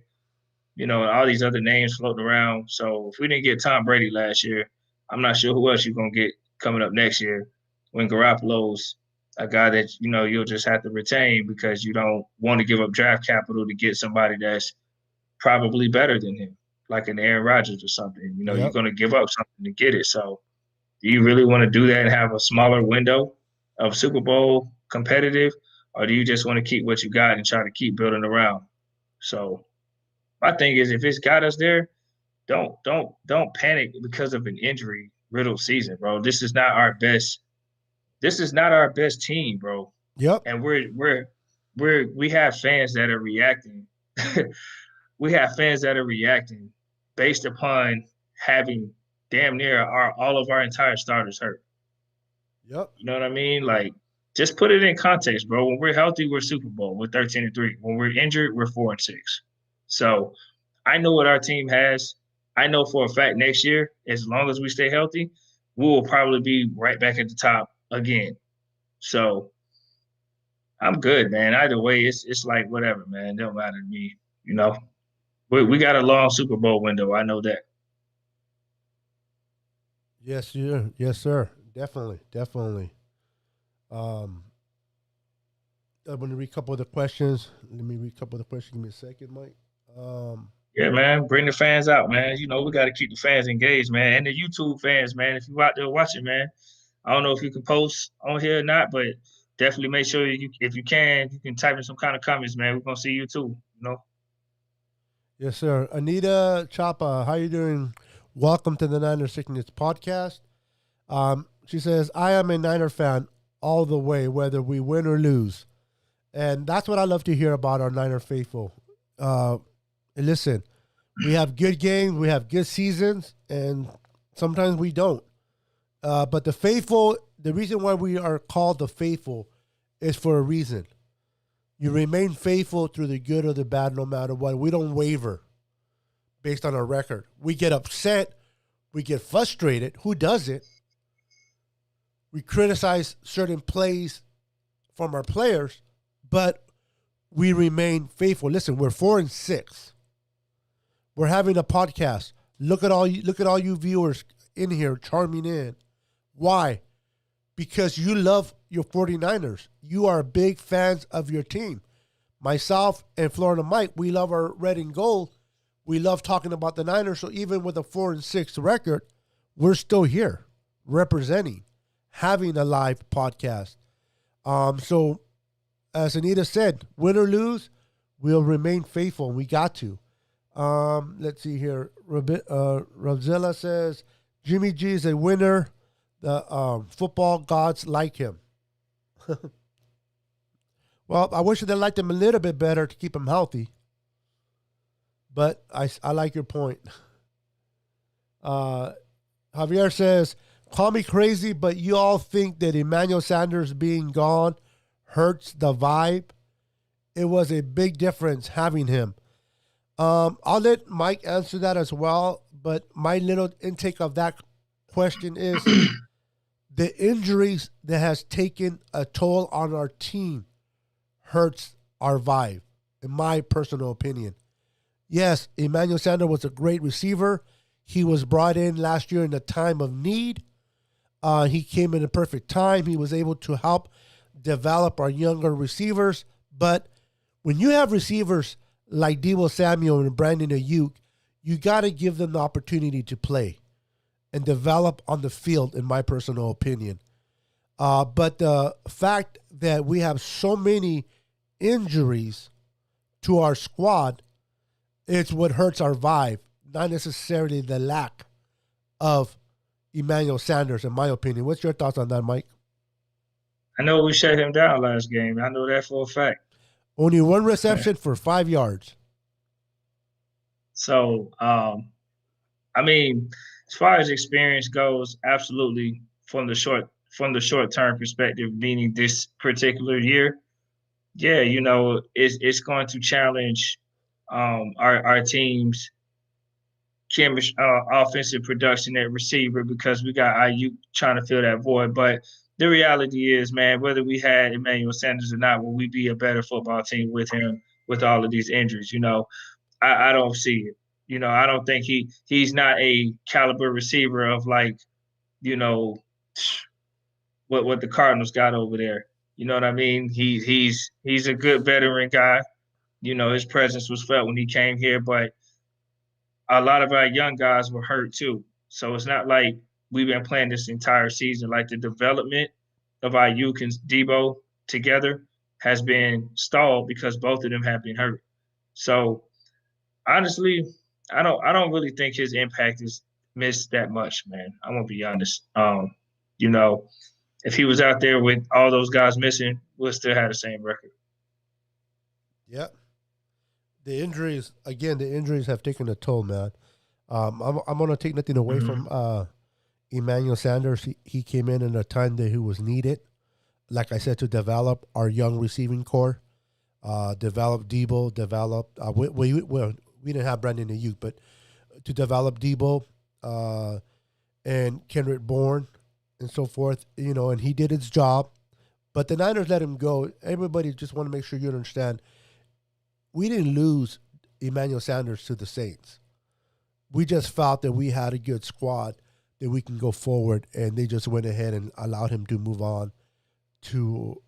Speaker 2: and all these other names floating around. So if we didn't get Tom Brady last year, I'm not sure who else you're gonna get coming up next year when Garoppolo's a guy that you'll just have to retain because you don't want to give up draft capital to get somebody that's probably better than him, like an Aaron Rodgers or something. You're
Speaker 1: Yep.
Speaker 2: going to give up something to get it. So do you really want to do that and have a smaller window of Super Bowl competitive, or do you just want to keep what you got and try to keep building around? So my thing is, if it's got us there, don't panic because of an injury riddled season, bro. This is not our best. This is not our best team, bro.
Speaker 1: Yep.
Speaker 2: And we have fans that are reacting. We have fans that are reacting based upon having damn near all of our entire starters hurt.
Speaker 1: Yep.
Speaker 2: You know what I mean? Like, just put it in context, bro. When we're healthy, we're Super Bowl. We're 13-3. When we're injured, we're 4-6. So I know what our team has. I know for a fact next year, as long as we stay healthy, we will probably be right back at the top again. So I'm good, man. Either way, it's like whatever, man. It don't matter to me. You know, we got a long Super Bowl window. I know that.
Speaker 1: Yes, sir. Yes, sir. Definitely, definitely. Um, I'm gonna read a couple of the questions. Let me read a couple of the questions. Give me a second, Mike. Um,
Speaker 2: Yeah, man. Bring the fans out, man. You know, we got to keep the fans engaged, man, and the YouTube fans, man. If you out there watching, man, I don't know if you can post on here or not, but definitely make sure if you can, you can type in some kind of comments, man. We're gonna see you too. You know.
Speaker 1: yes, sir. Anita Chapa, how you doing? Welcome to the Niner Sickness podcast. She says, I am a Niner fan all the way, whether we win or lose. And that's what I love to hear about our Niner faithful. Listen, we have good games, we have good seasons, and sometimes we don't. But the faithful, the reason why we are called the faithful is for a reason. You remain faithful through the good or the bad, no matter what. We don't waver based on our record. We get upset, we get frustrated. Who does it? We criticize certain plays from our players, but we remain faithful. Listen, we're 4-6. We're having a podcast. Look at all you viewers in here chiming in. Why? Because you love your 49ers. You are big fans of your team. Myself and Florida Mike, we love our red and gold. We love talking about the Niners. So even with a 4-6 record, we're still here representing, having a live podcast. So as Anita said, win or lose, we'll remain faithful. We got to. Let's see here. Rosella says, Jimmy G is a winner. The football gods like him. Well, I wish they liked him a little bit better to keep him healthy. But I like your point. Javier says, call me crazy, but you all think that Emmanuel Sanders being gone hurts the vibe. It was a big difference having him. I'll let Mike answer that as well, but my little intake of that question is the injuries that has taken a toll on our team hurts our vibe, in my personal opinion. Yes, Emmanuel Sanders was a great receiver. He was brought in last year in a time of need. He came in a perfect time. He was able to help develop our younger receivers. But when you have receivers like Deebo Samuel and Brandon Ayuk, you got to give them the opportunity to play and develop on the field, in my personal opinion. But the fact that we have so many injuries to our squad, it's what hurts our vibe, not necessarily the lack of Emmanuel Sanders, in my opinion. What's your thoughts on that, Mike?
Speaker 2: I know we shut him down last game. I know that for a fact.
Speaker 1: Only one reception for 5 yards.
Speaker 2: So, I mean, as far as experience goes, absolutely from the short term perspective, meaning this particular year, yeah, you know, it's going to challenge our team's chemistry, offensive production at receiver because we got Ayuk trying to fill that void. But the reality is, man, whether we had Emmanuel Sanders or not, will we be a better football team with him with all of these injuries? You know, I don't see it. You know, I don't think he's not a caliber receiver of like, you know, what the Cardinals got over there. You know what I mean? He's a good veteran guy. You know, his presence was felt when he came here, but a lot of our young guys were hurt too. So it's not like we've been playing this entire season. Like the development of Ayuk and Deebo together has been stalled because both of them have been hurt. So honestly, I don't really think his impact is missed that much, man. I'm gonna be honest. You know, if he was out there with all those guys missing, we'll still have the same record.
Speaker 1: Yep. The injuries, again, the injuries have taken a toll, man. I'm going to take nothing away from Emmanuel Sanders. He came in a time that he was needed, like I said, to develop our young receiving core, develop Deebo, we didn't have Brandon Ayuk, but to develop Debo and Kendrick Bourne and so forth. And he did his job. But the Niners let him go. Everybody just want to make sure you understand. We didn't lose Emmanuel Sanders to the Saints. We just felt that we had a good squad that we can go forward, and they just went ahead and allowed him to move on to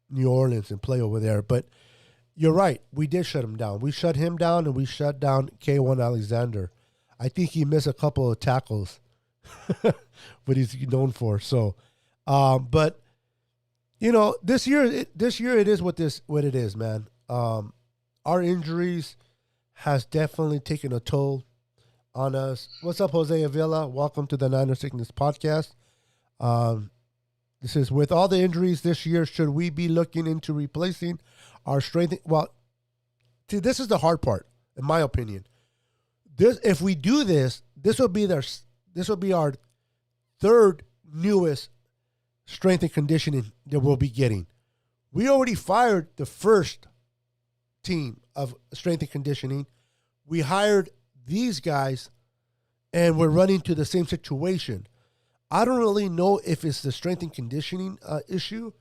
Speaker 1: New Orleans and play over there. But you're right. We did shut him down. We shut him down, and we shut down K1 Alexander. I think he missed a couple of tackles, what he's known for. So, but this year it is what it is, man. Our injuries has definitely taken a toll on us. What's up, Jose Avila? Welcome to the Niner Sickness Podcast. This is with all the injuries this year, should we be looking into replacing our strength? Well, see, this is the hard part, in my opinion. If we do this will be our third newest strength and conditioning that we'll be getting. We already fired the first team of strength and conditioning. We hired these guys, and we're running to the same situation. I don't really know if it's the strength and conditioning issue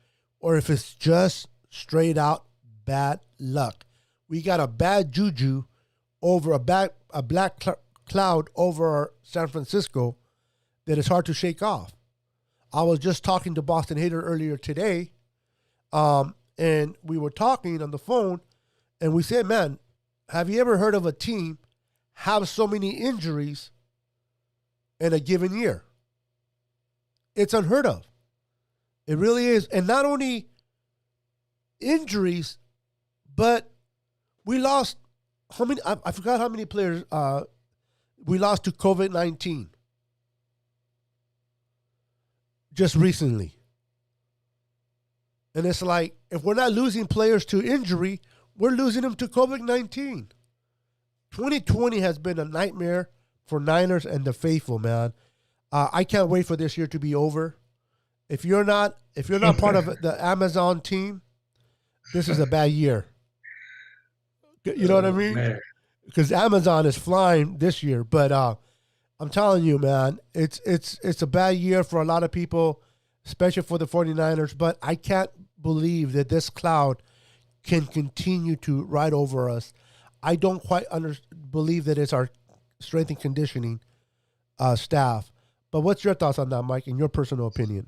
Speaker 1: or if it's just straight out bad luck. We got a bad juju over a black cloud over San Francisco that is hard to shake off. I was just talking to Boston Hater earlier today, and we were talking on the phone, and we said, man, have you ever heard of a team have so many injuries in a given year? It's unheard of. It really is. And not only injuries, but we lost how many? I forgot how many players we lost to COVID-19 just recently. And it's like, if we're not losing players to injury, we're losing them to COVID-19. 2020 has been a nightmare for Niners and the faithful, man. I can't wait for this year to be over. If you're not part of the Amazon team, this is a bad year. You know what I mean? Because Amazon is flying this year, but I'm telling you, man, it's a bad year for a lot of people, especially for the 49ers. But I can't believe that this cloud can continue to ride over us. I don't quite believe that it's our strength and conditioning staff. But what's your thoughts on that, Mike, in your personal opinion?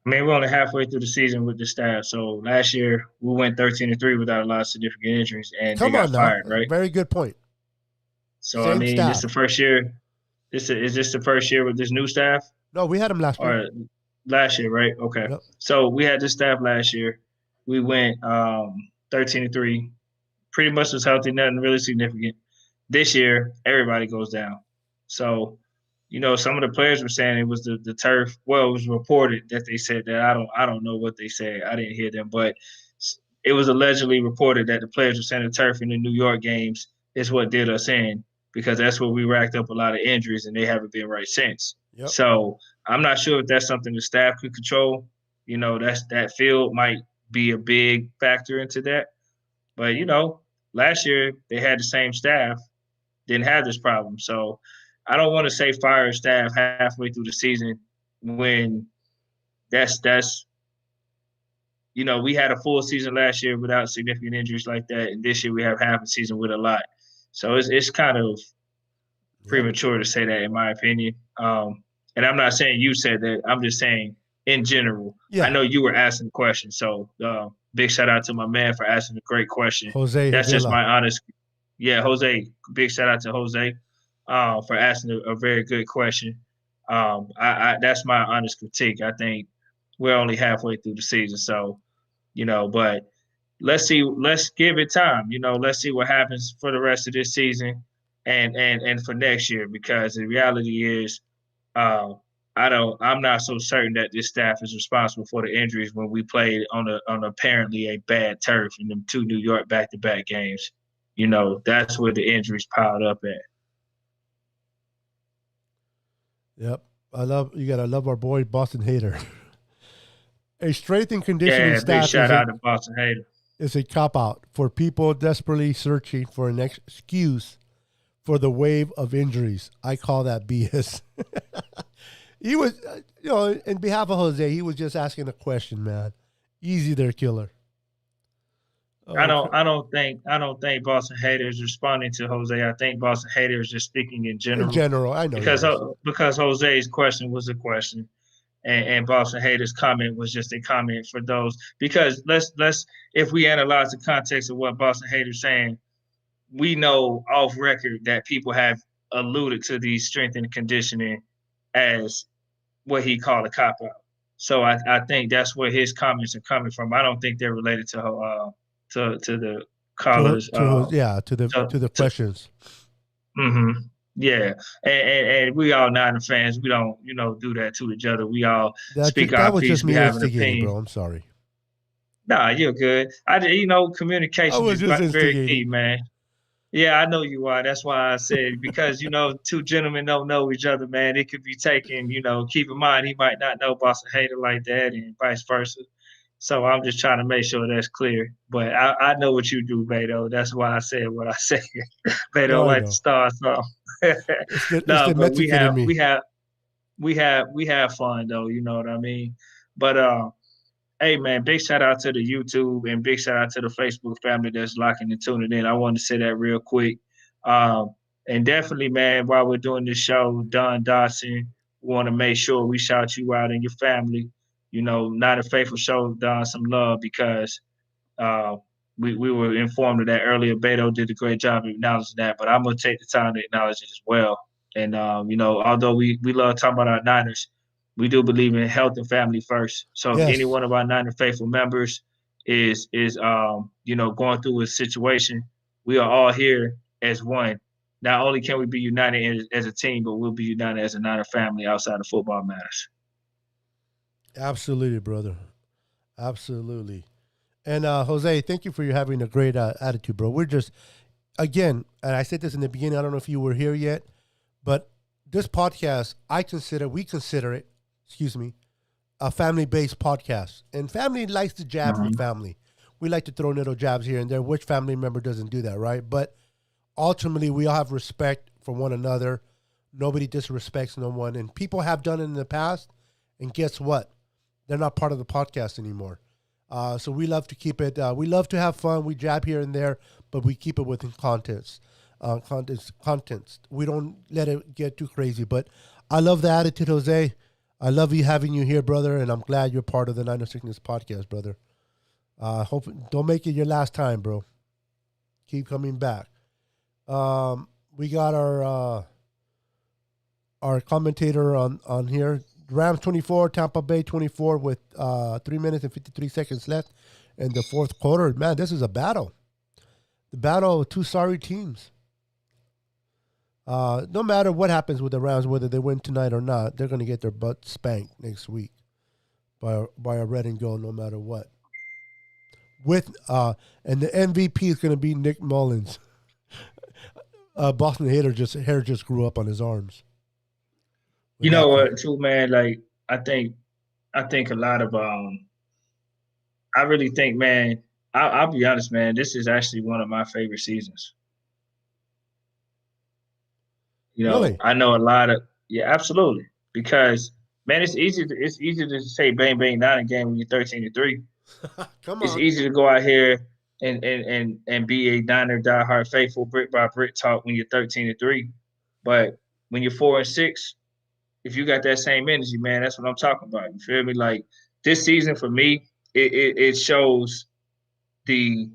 Speaker 2: I mean, we're only halfway through the season with the staff. So last year we went 13-3 without a lot of significant injuries, and they got fired, right?
Speaker 1: Very good point.
Speaker 2: So same staff. This is the first year. Is this the first year with this new staff?
Speaker 1: No, we had them last year.
Speaker 2: Last year, right? Okay. Yep. So we had this staff last year. We went 13-3. Pretty much was healthy, nothing really significant. This year, everybody goes down. So, some of the players were saying it was the turf. Well, it was reported that they said that. I don't know what they said. I didn't hear them, but it was allegedly reported that the players were saying the turf in the New York games is what did us in, because that's where we racked up a lot of injuries, and they haven't been right since. Yep. So I'm not sure if that's something the staff could control. That field might be a big factor into that. But, last year they had the same staff, didn't have this problem. So I don't want to say fire staff halfway through the season when that's we had a full season last year without significant injuries like that, and this year we have half a season with a lot. So it's kind of premature to say that, in my opinion. And I'm not saying you said that. I'm just saying in general. Yeah. I know you were asking the question, so big shout out to my man for asking a great question.
Speaker 1: Jose.
Speaker 2: That's just my honest. Yeah, Jose. Big shout out to Jose for asking a very good question. That's my honest critique. I think we're only halfway through the season, so but let's see. Let's give it time. Let's see what happens for the rest of this season and for next year, because the reality is, I'm not so certain that this staff is responsible for the injuries when we played on apparently a bad turf in them 2 New York back-to-back games. That's where the injuries piled up at.
Speaker 1: Yep. You gotta love our boy Boston Hater. A strength and conditioning staff.
Speaker 2: Big shout out to Boston Hater.
Speaker 1: It's a cop-out for people desperately searching for an excuse for the wave of injuries. I call that BS. He was, in behalf of Jose, he was just asking a question, man. Easy there, killer. Okay.
Speaker 2: I don't think Boston Hater is responding to Jose. I think Boston Hater is just speaking in
Speaker 1: In
Speaker 2: general
Speaker 1: general, I know he
Speaker 2: because
Speaker 1: is.
Speaker 2: because Jose's question was a question, and Boston Hater's comment was just a comment for those. Because let's if we analyze the context of what Boston Hater's saying, we know off record that people have alluded to these strength and conditioning as what he called a cop out. So I think that's where his comments are coming from. I don't think they're related to the callers to,
Speaker 1: to the
Speaker 2: to
Speaker 1: questions.
Speaker 2: yeah, and we all Niner fans. We don't do that to each other. We all speak our
Speaker 1: That was just
Speaker 2: piece. We
Speaker 1: me
Speaker 2: have an
Speaker 1: instigating,
Speaker 2: opinion.
Speaker 1: bro. I'm sorry.
Speaker 2: Nah, you're good.
Speaker 1: I
Speaker 2: Communication
Speaker 1: was
Speaker 2: is
Speaker 1: just
Speaker 2: very key,
Speaker 1: instigating.
Speaker 2: man. Yeah, I know you are. That's why I said because two gentlemen don't know each other, man. It could be taken. Keep in mind he might not know Boston Hater like that, and vice versa. So I'm just trying to make sure that's clear. But I know what you do, Beto. That's why I said what I said.
Speaker 1: No,
Speaker 2: Beto
Speaker 1: I
Speaker 2: like to
Speaker 1: know.
Speaker 2: start something.
Speaker 1: It's
Speaker 2: No,
Speaker 1: the
Speaker 2: but
Speaker 1: Mexican in me.
Speaker 2: we have fun though. You know what I mean. But hey man, big shout out to the YouTube and big shout out to the Facebook family that's locking and tuning in. I wanted to say that real quick. Um, and definitely, man, while we're doing this show, Don Dawson, we want to make sure we shout you out and your family. Not a faithful show, Don, some love because uh, we were informed of that earlier. Beto did a great job of acknowledging that, but I'm gonna take the time to acknowledge it as well. And although we love talking about our Niners, we do believe in health and family first. So if any
Speaker 1: Yes,
Speaker 2: one of our Niner faithful members is going through a situation, we are all here as one. Not only can we be united as a team, but we'll be united as a Niner family outside of football matters.
Speaker 1: absolutely, brother. Absolutely. And Jose, thank you for you having a great attitude, bro. We're just again, and I said this in the beginning. I don't know if you were here yet, but this podcast, we consider it, excuse me, a family-based podcast. And family likes to jab for
Speaker 2: Mm-hmm.
Speaker 1: family. We like to throw little jabs here and there. Which family member doesn't do that, right? But ultimately, we all have respect for one another. Nobody disrespects no one, and people have done it in the past. And guess what? They're not part of the podcast anymore. So we love to keep it. We love to have fun. We jab here and there, but we keep it within contents. Contents. We don't let it get too crazy. But I love the attitude, Jose. I love you having you here, brother, and I'm glad you're part of the Nine of Sickness podcast, brother. Hope don't make it your last time, bro. Keep coming back. We got our commentator on here. Rams 24, Tampa Bay 24 with 3 minutes and 53 seconds left in the fourth quarter. Man, this is a battle. The battle of two sorry teams. No matter what happens with the Rams, whether they win tonight or not, they're going to get their butt spanked next week by a red and gold, no matter what. And the MVP is going to be Nick Mullins. Boston hair just grew up on his arms.
Speaker 2: You know what, too, man? Like I think a lot of I really think, man. I'll be honest, man. This is actually one of my favorite seasons.
Speaker 1: Really?
Speaker 2: I know a lot of yeah, absolutely. Because man, it's easy to say bang bang not a game when you're 13-3.
Speaker 1: Come
Speaker 2: It's
Speaker 1: on.
Speaker 2: easy to go out here and be a Niner diehard faithful brick by brick talk when you're 13-3. But when you're 4-6, if you got that same energy, man, that's what I'm talking about. You feel me? Like this season for me, it shows the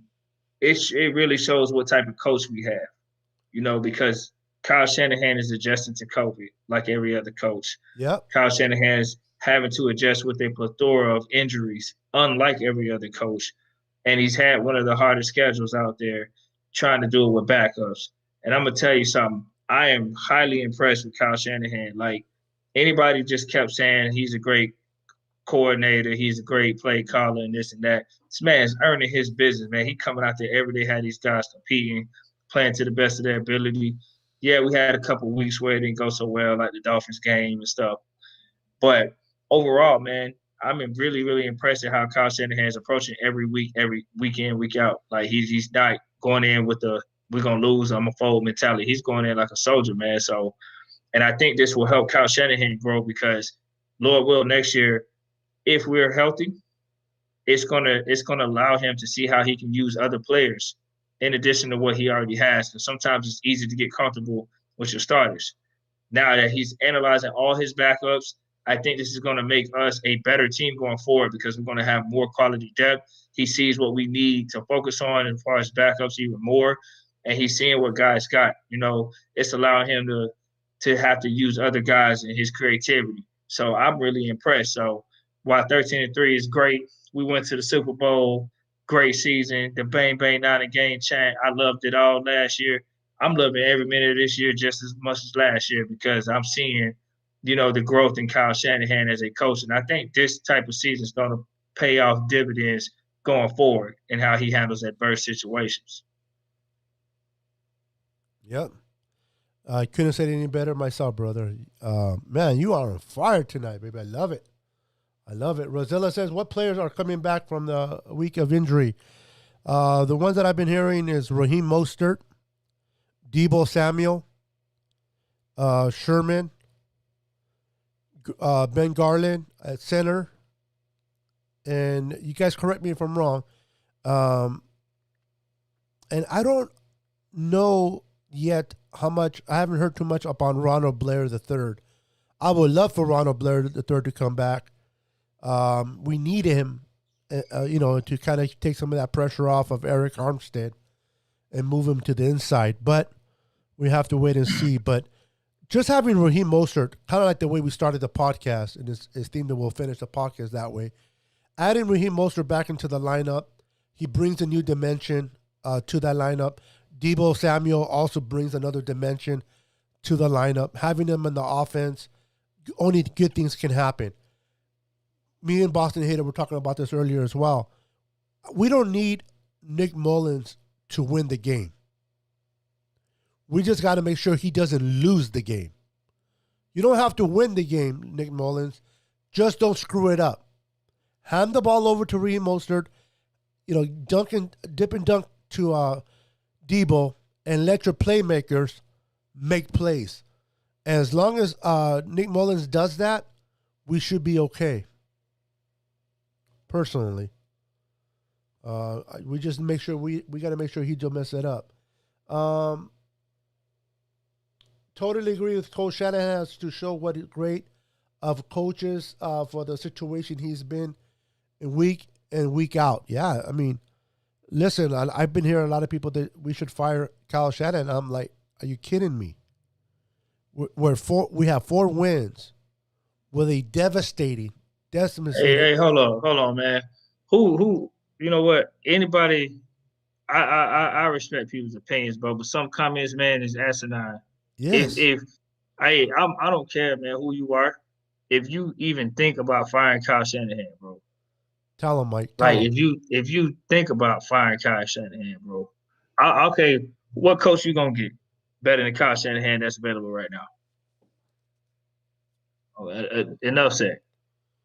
Speaker 2: it really shows what type of coach we have. Because Kyle Shanahan is adjusting to COVID like every other coach.
Speaker 1: Yep.
Speaker 2: Kyle Shanahan is having to adjust with a plethora of injuries, unlike every other coach. And he's had one of the hardest schedules out there trying to do it with backups. And I'm going to tell you something. I am highly impressed with Kyle Shanahan. Like, anybody just kept saying he's a great coordinator, he's a great play caller, and this and that. This man's earning his business, man. He coming out there every day, had these guys competing, playing to the best of their ability. Yeah, we had a couple of weeks where it didn't go so well, like the Dolphins game and stuff. But overall, man, I'm really, really impressed at how Kyle Shanahan is approaching every week, every week in, week out. Like he's not going in with the we're gonna lose. I'm a fold mentality. He's going in like a soldier, man. So, and I think this will help Kyle Shanahan grow because, Lord will, next year, if we're healthy, it's gonna allow him to see how he can use other players in addition to what he already has. Because sometimes it's easy to get comfortable with your starters. Now that he's analyzing all his backups, I think this is going to make us a better team going forward because we're going to have more quality depth. He sees what we need to focus on as far as backups even more, and he's seeing what guys got. It's allowing him to have to use other guys and his creativity. So I'm really impressed. So while 13-3 is great, we went to the Super Bowl, great season. The bang bang 9 game chant, I loved it all last year. I'm loving every minute of this year just as much as last year because I'm seeing, the growth in Kyle Shanahan as a coach. And I think this type of season is going to pay off dividends going forward in how he handles adverse situations.
Speaker 1: Yep. I couldn't say it any better myself, brother. Man, you are on fire tonight, baby. I love it. I love it. Rosella says, what players are coming back from the week of injury? The ones that I've been hearing is Raheem Mostert, Deebo Samuel, Sherman, Ben Garland at center. And you guys correct me if I'm wrong. And I don't know yet how much. I haven't heard too much upon Ronald Blair III. I would love for Ronald Blair III to come back. We need him, to kind of take some of that pressure off of Eric Armstead and move him to the inside. But we have to wait and see. But just having Raheem Mostert, kind of like the way we started the podcast, and his theme that we'll finish the podcast that way. Adding Raheem Mostert back into the lineup, he brings a new dimension to that lineup. Deebo Samuel also brings another dimension to the lineup. Having him in the offense, only good things can happen. Me and Boston Hater were talking about this earlier as well. We don't need Nick Mullins to win the game. We just got to make sure he doesn't lose the game. You don't have to win the game, Nick Mullins. Just don't screw it up. Hand the ball over to Raheem Mostert. Dip and dunk to Deebo, and let your playmakers make plays. And as long as Nick Mullins does that, we should be okay. Personally, we just make sure we got to make sure he don't mess it up. Totally agree with Coach Shanahan has to show what is great of coaches for the situation he's been in week in, week out. Yeah, I mean, listen, I've been hearing a lot of people that we should fire Kyle Shanahan. I'm like, are you kidding me? We have 4 wins with a devastating.
Speaker 2: Hey, hold on, man. Who? You know what? Anybody? I respect people's opinions, bro. But some comments, man, is asinine.
Speaker 1: Yes.
Speaker 2: If I don't care, man, who you are. If you even think about firing Kyle Shanahan, bro.
Speaker 1: Tell him, Mike.
Speaker 2: Like if you think about firing Kyle Shanahan, bro. Okay, what coach you gonna get better than Kyle Shanahan that's available right now? Enough said.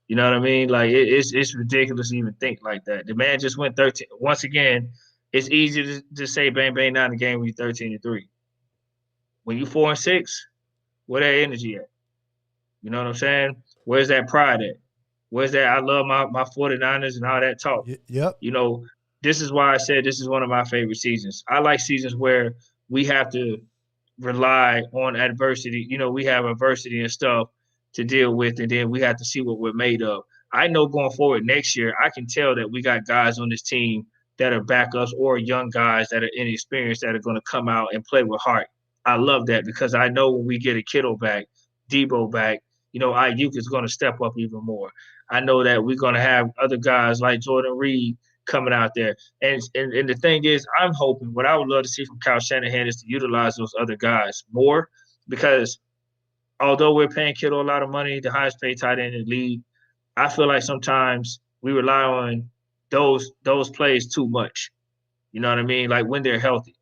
Speaker 2: You know what I mean? Like it's ridiculous to even think like that. The man just went 13. Once again, it's easy to say bang bang 9 game when you're 13-3. When you 4-6, where that energy at? You know what I'm saying? Where's that pride at? Where's that I love my 49ers and all that talk?
Speaker 1: Yep.
Speaker 2: This is why I said this is one of my favorite seasons. I like seasons where we have to rely on adversity. We have adversity and stuff to deal with, and then we have to see what we're made of. I know going forward next year, I can tell that we got guys on this team that are backups or young guys that are inexperienced that are going to come out and play with heart. I love that because I know when we get a Kittle back, Deebo back, Ayuk is going to step up even more. I know that we're going to have other guys like Jordan Reed coming out there. And the thing is, I'm hoping what I would love to see from Kyle Shanahan is to utilize those other guys more because although we're paying Kittle a lot of money, the highest paid tight end in the league, I feel like sometimes we rely on those plays too much. You know what I mean? Like when they're healthy.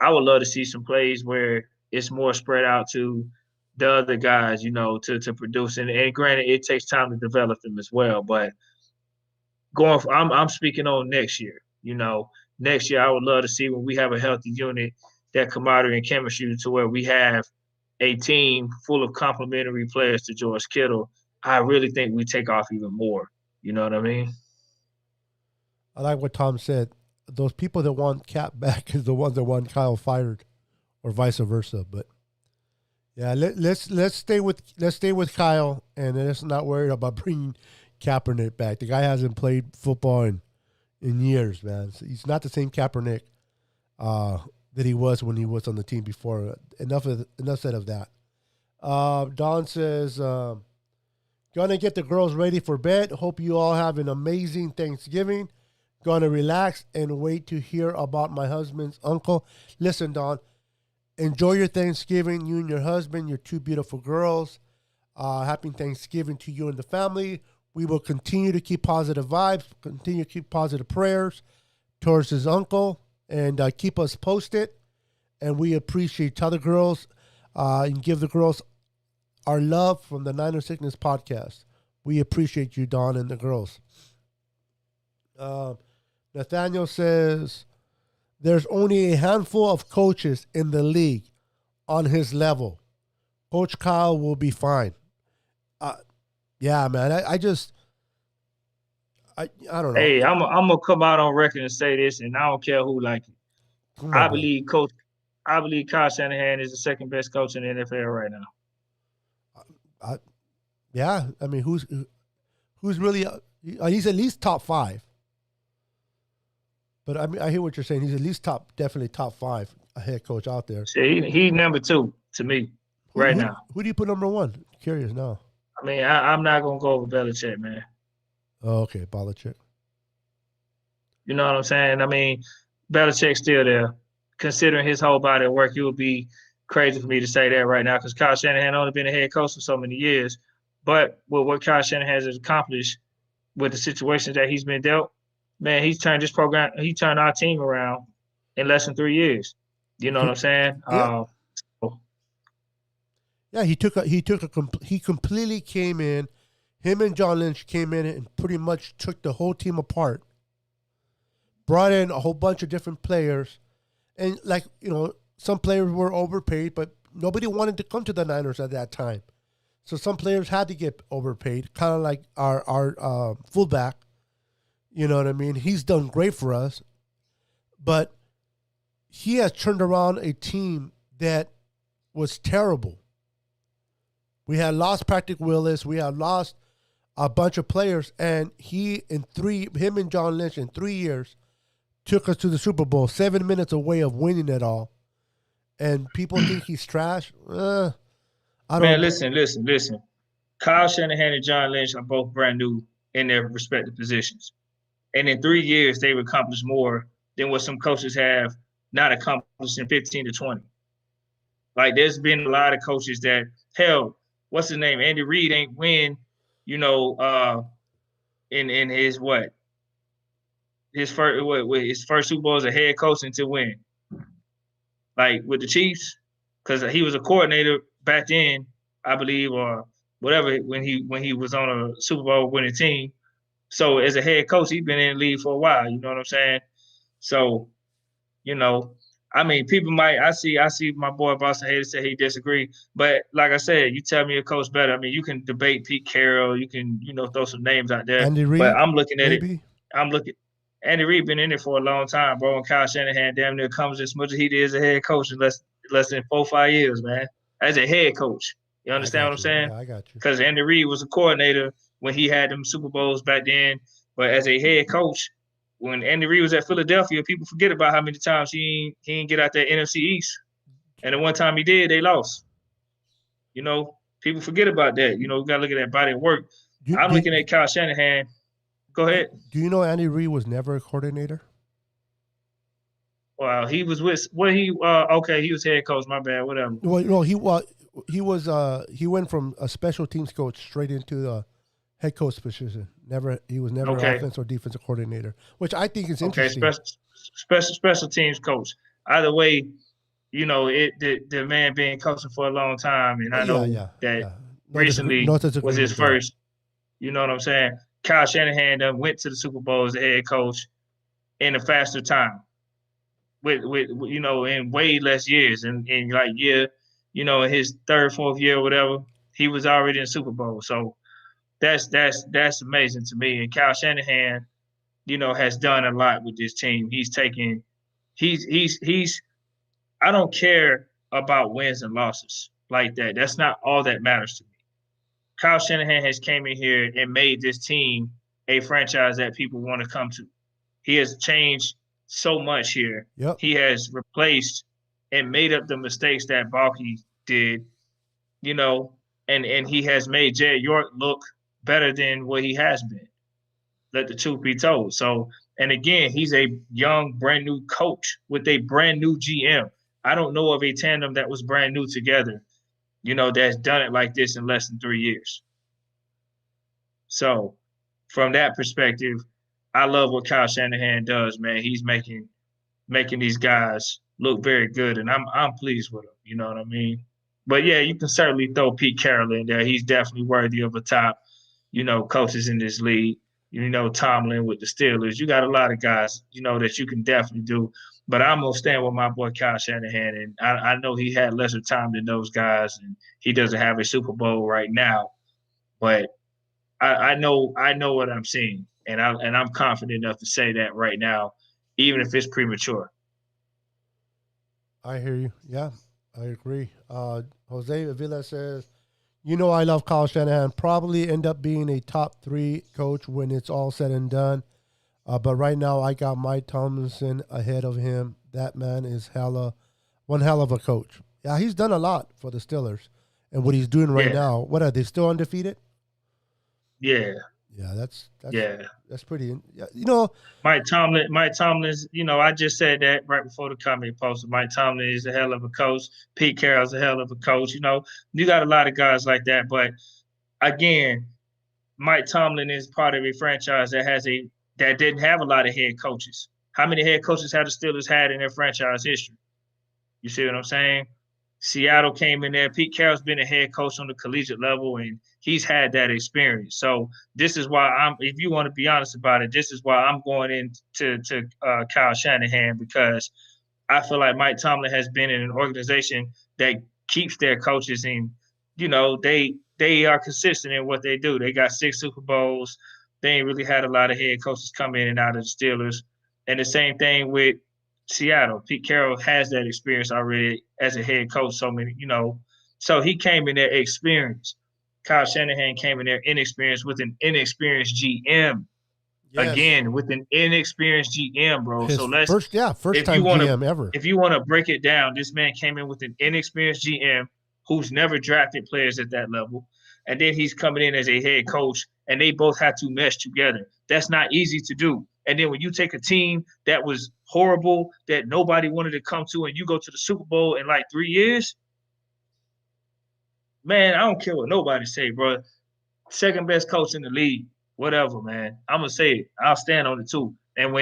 Speaker 2: I would love to see some plays where it's more spread out to the other guys, to produce. And granted, it takes time to develop them as well. But I'm speaking on next year. Next year I would love to see when we have a healthy unit that camaraderie and chemistry to where we have a team full of complementary players to George Kittle, I really think we take off even more. You know what I mean?
Speaker 1: I like what Tom said. Those people that want Cap back is the ones that want Kyle fired, or vice versa. But yeah, let's stay with Kyle, and let's not worry about bringing Kaepernick back. The guy hasn't played football in years, man. So he's not the same Kaepernick that he was when he was on the team before. Enough said of that. Don says, gonna get the girls ready for bed. Hope you all have an amazing Thanksgiving. Gonna relax and wait to hear about my husband's uncle. Listen, Don, enjoy your Thanksgiving, you and your husband, your two beautiful girls. Happy Thanksgiving to you and the family. We will continue to keep positive vibes, continue to keep positive prayers towards his uncle, and keep us posted. And we appreciate, tell the girls and give the girls our love from the Niner Sickness podcast. We appreciate you, Don, and the girls. Nathaniel says, there's only a handful of coaches in the league on his level. Coach Kyle will be fine. Yeah, man. I don't know.
Speaker 2: Hey, I'm gonna come out on record and say this, and I don't care who like it. I believe Kyle Shanahan is the second best coach in the NFL right now.
Speaker 1: Yeah, I mean, who's really? He's at least top 5. But I mean, I hear what you're saying. He's at least definitely top 5 a head coach out there.
Speaker 2: See, he number 2 to me now.
Speaker 1: Who do you put number 1? Curious now.
Speaker 2: I mean, I'm not gonna go over Belichick, man.
Speaker 1: Oh, okay, Belichick.
Speaker 2: You know what I'm saying? I mean, Belichick's still there. Considering his whole body of work, it would be crazy for me to say that right now because Kyle Shanahan only been a head coach for so many years. But with what Kyle Shanahan has accomplished with the situations that he's been dealt, man, he's turned our team around in less than 3 years. You know what I'm saying?
Speaker 1: Yeah. Yeah, he completely came in. Him and John Lynch came in and pretty much took the whole team apart. Brought in a whole bunch of different players. And some players were overpaid, but nobody wanted to come to the Niners at that time. So some players had to get overpaid, kind of like our fullback. You know what I mean? He's done great for us. But he has turned around a team that was terrible. We had lost Patrick Willis. We had lost a bunch of players. And him and John Lynch in 3 years took us to the Super Bowl, 7 minutes away of winning it all. And people think he's trash. I don't.
Speaker 2: Man, listen. Kyle Shanahan and John Lynch are both brand new in their respective positions. And in 3 years, they've accomplished more than what some coaches have not accomplished in 15 to 20. Like, there's been a lot of coaches that, hell, what's his name? Andy Reid ain't win, in his what? His first Super Bowl as a head coach until when? Like with the Chiefs, because he was a coordinator back then, I believe, or whatever, when he was on a Super Bowl winning team. So as a head coach, he's been in the league for a while. You know what I'm saying? So, I mean, I see my boy Boston Hader say he disagree, but like I said, you tell me a coach better. I mean, you can debate Pete Carroll, you can throw some names out there.
Speaker 1: Andy Reid,
Speaker 2: but I'm looking at
Speaker 1: maybe?
Speaker 2: Andy Reid been in it for a long time, bro. And Kyle Shanahan damn near comes as much as he did as a head coach in less than 4-5 years, man. As a head coach, you understand what I'm saying?
Speaker 1: Yeah, I got you.
Speaker 2: Because Andy Reid was a coordinator when he had them Super Bowls back then, but as a head coach, when Andy Reid was at Philadelphia, people forget about how many times he ain't get out that NFC East, and the one time he did, they lost. People forget about that. We got to look at that body of work. I'm looking at Kyle Shanahan. Go ahead.
Speaker 1: Do you know Andy Reid was never a coordinator?
Speaker 2: Well, he was with he was head coach. My bad. Whatever.
Speaker 1: Well, no, he he went from a special teams coach straight into the head coach position. He was never an offensive or defensive coordinator, which I think is interesting.
Speaker 2: Special teams coach. Either way, the man been coaching for a long time, and I know that recently was his first. You know what I'm saying? Kyle Shanahan went to the Super Bowl as the head coach in a faster time. with in way less years, and like in his third, fourth year, or whatever, he was already in Super Bowl. So that's amazing to me. And Kyle Shanahan, has done a lot with this team. He's I don't care about wins and losses like that. That's not all that matters to me. Kyle Shanahan has came in here and made this team a franchise that people want to come to. He has changed so much here.
Speaker 1: Yep.
Speaker 2: He has replaced and made up the mistakes that Balky did, and he has made Jed York look better than what he has been. Let the truth be told. So, and again, he's a young, brand new coach with a brand new GM. I don't know of a tandem that was brand new together, that's done it like this in less than 3 years. So, from that perspective, I love what Kyle Shanahan does, man. He's making these guys look very good, and I'm pleased with him. You know what I mean? But yeah, you can certainly throw Pete Carroll in there. He's definitely worthy of a top, coaches in this league. Tomlin with the Steelers. You got a lot of guys, that you can definitely do. But I'm going to stand with my boy Kyle Shanahan. And I know he had lesser time than those guys, and he doesn't have a Super Bowl right now. But I know what I'm seeing. And I'm confident enough to say that right now, even if it's premature.
Speaker 1: I hear you. Yeah, I agree. Jose Avila says, I love Kyle Shanahan. Probably end up being a top 3 coach when it's all said and done. But right now, I got Mike Tomlinson ahead of him. That man is one hell of a coach. Yeah, he's done a lot for the Steelers. And what he's doing right now, what are they still undefeated?
Speaker 2: Yeah.
Speaker 1: Yeah, that's pretty.
Speaker 2: Mike Tomlin's. I just said that right before the comment posted. Mike Tomlin is a hell of a coach. Pete Carroll's a hell of a coach. You got a lot of guys like that, but again, Mike Tomlin is part of a franchise that didn't have a lot of head coaches. How many head coaches have the Steelers had in their franchise history? You see what I'm saying? Seattle came in there. Pete Carroll's been a head coach on the collegiate level, and he's had that experience. So this is why if you want to be honest about it, this is why I'm going into Kyle Shanahan, because I feel like Mike Tomlin has been in an organization that keeps their coaches in, they are consistent in what they do. They got 6 Super Bowls. They ain't really had a lot of head coaches come in and out of the Steelers. And the same thing with Seattle. Pete Carroll has that experience already as a head coach. So he came in there experienced. Kyle Shanahan came in there inexperienced with an inexperienced GM. Yes. Again, with an inexperienced GM, bro.
Speaker 1: First time GM ever.
Speaker 2: If you want to break it down, this man came in with an inexperienced GM who's never drafted players at that level. And then he's coming in as a head coach, and they both had to mesh together. That's not easy to do. And then when you take a team that was horrible, that nobody wanted to come to, and you go to the Super Bowl in like 3 years, man, I don't care what nobody say, bro. Second best coach in the league, whatever, man. I'm gonna say it. I'll stand on it too. And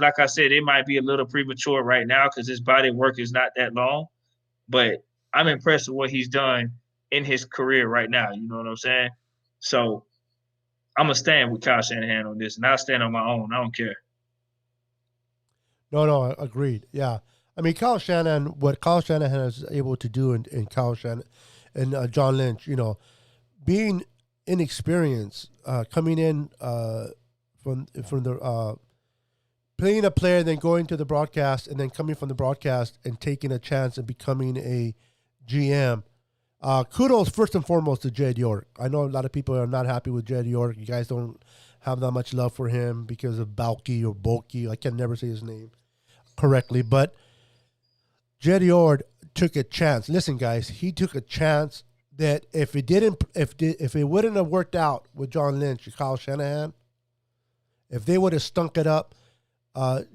Speaker 2: like I said, it might be a little premature right now because his body work is not that long, but I'm impressed with what he's done in his career right now. You know what I'm saying? So I'm going to stand with Kyle Shanahan on this, and I'll stand on my own. I don't care.
Speaker 1: No, agreed. Yeah. I mean, what Kyle Shanahan is able to do in Kyle Shanahan and John Lynch, being inexperienced, coming in from the playing a player, then going to the broadcast, and then coming from the broadcast and taking a chance and becoming a GM. Kudos first and foremost to Jed York. I know a lot of people are not happy with Jed York. You guys don't have that much love for him because of Balky or Bulky. I can never say his name correctly, but Jed York took a chance. Listen, guys, he took a chance that if it wouldn't have worked out with John Lynch and Kyle Shanahan, if they would have stunk it up,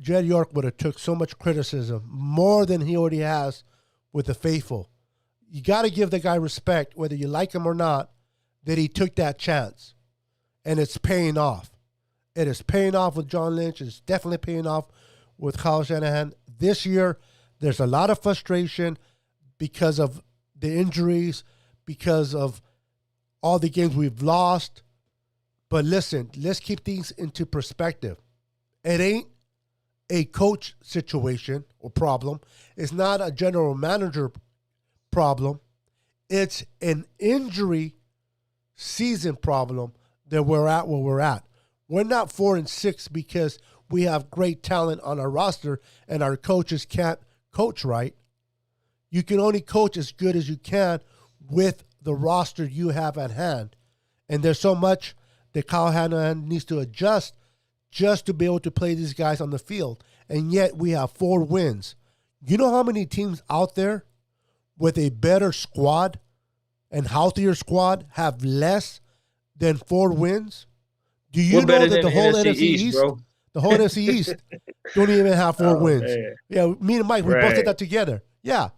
Speaker 1: Jed York would have took so much criticism, more than he already has with the faithful. You got to give the guy respect, whether you like him or not, that he took that chance. And it's paying off. It is paying off with John Lynch. It's definitely paying off with Kyle Shanahan. This year, there's a lot of frustration because of the injuries, because of all the games we've lost. But listen, let's keep things into perspective. It ain't a coach situation or problem. It's not a general manager problem. It's an injury season problem that we're at where we're at. We're not 4-6 because we have great talent on our roster and our coaches can't coach right. You can only coach as good as you can with the roster you have at hand. And there's so much that Kyle Shanahan needs to adjust just to be able to play these guys on the field. And yet we have 4 wins. You know how many teams out there with a better squad and healthier squad have less than 4 wins? Do you know that the whole NFC East, bro? The whole NFC East don't even have 4 wins. Man. Yeah, me and Mike, we both did that together. Yeah.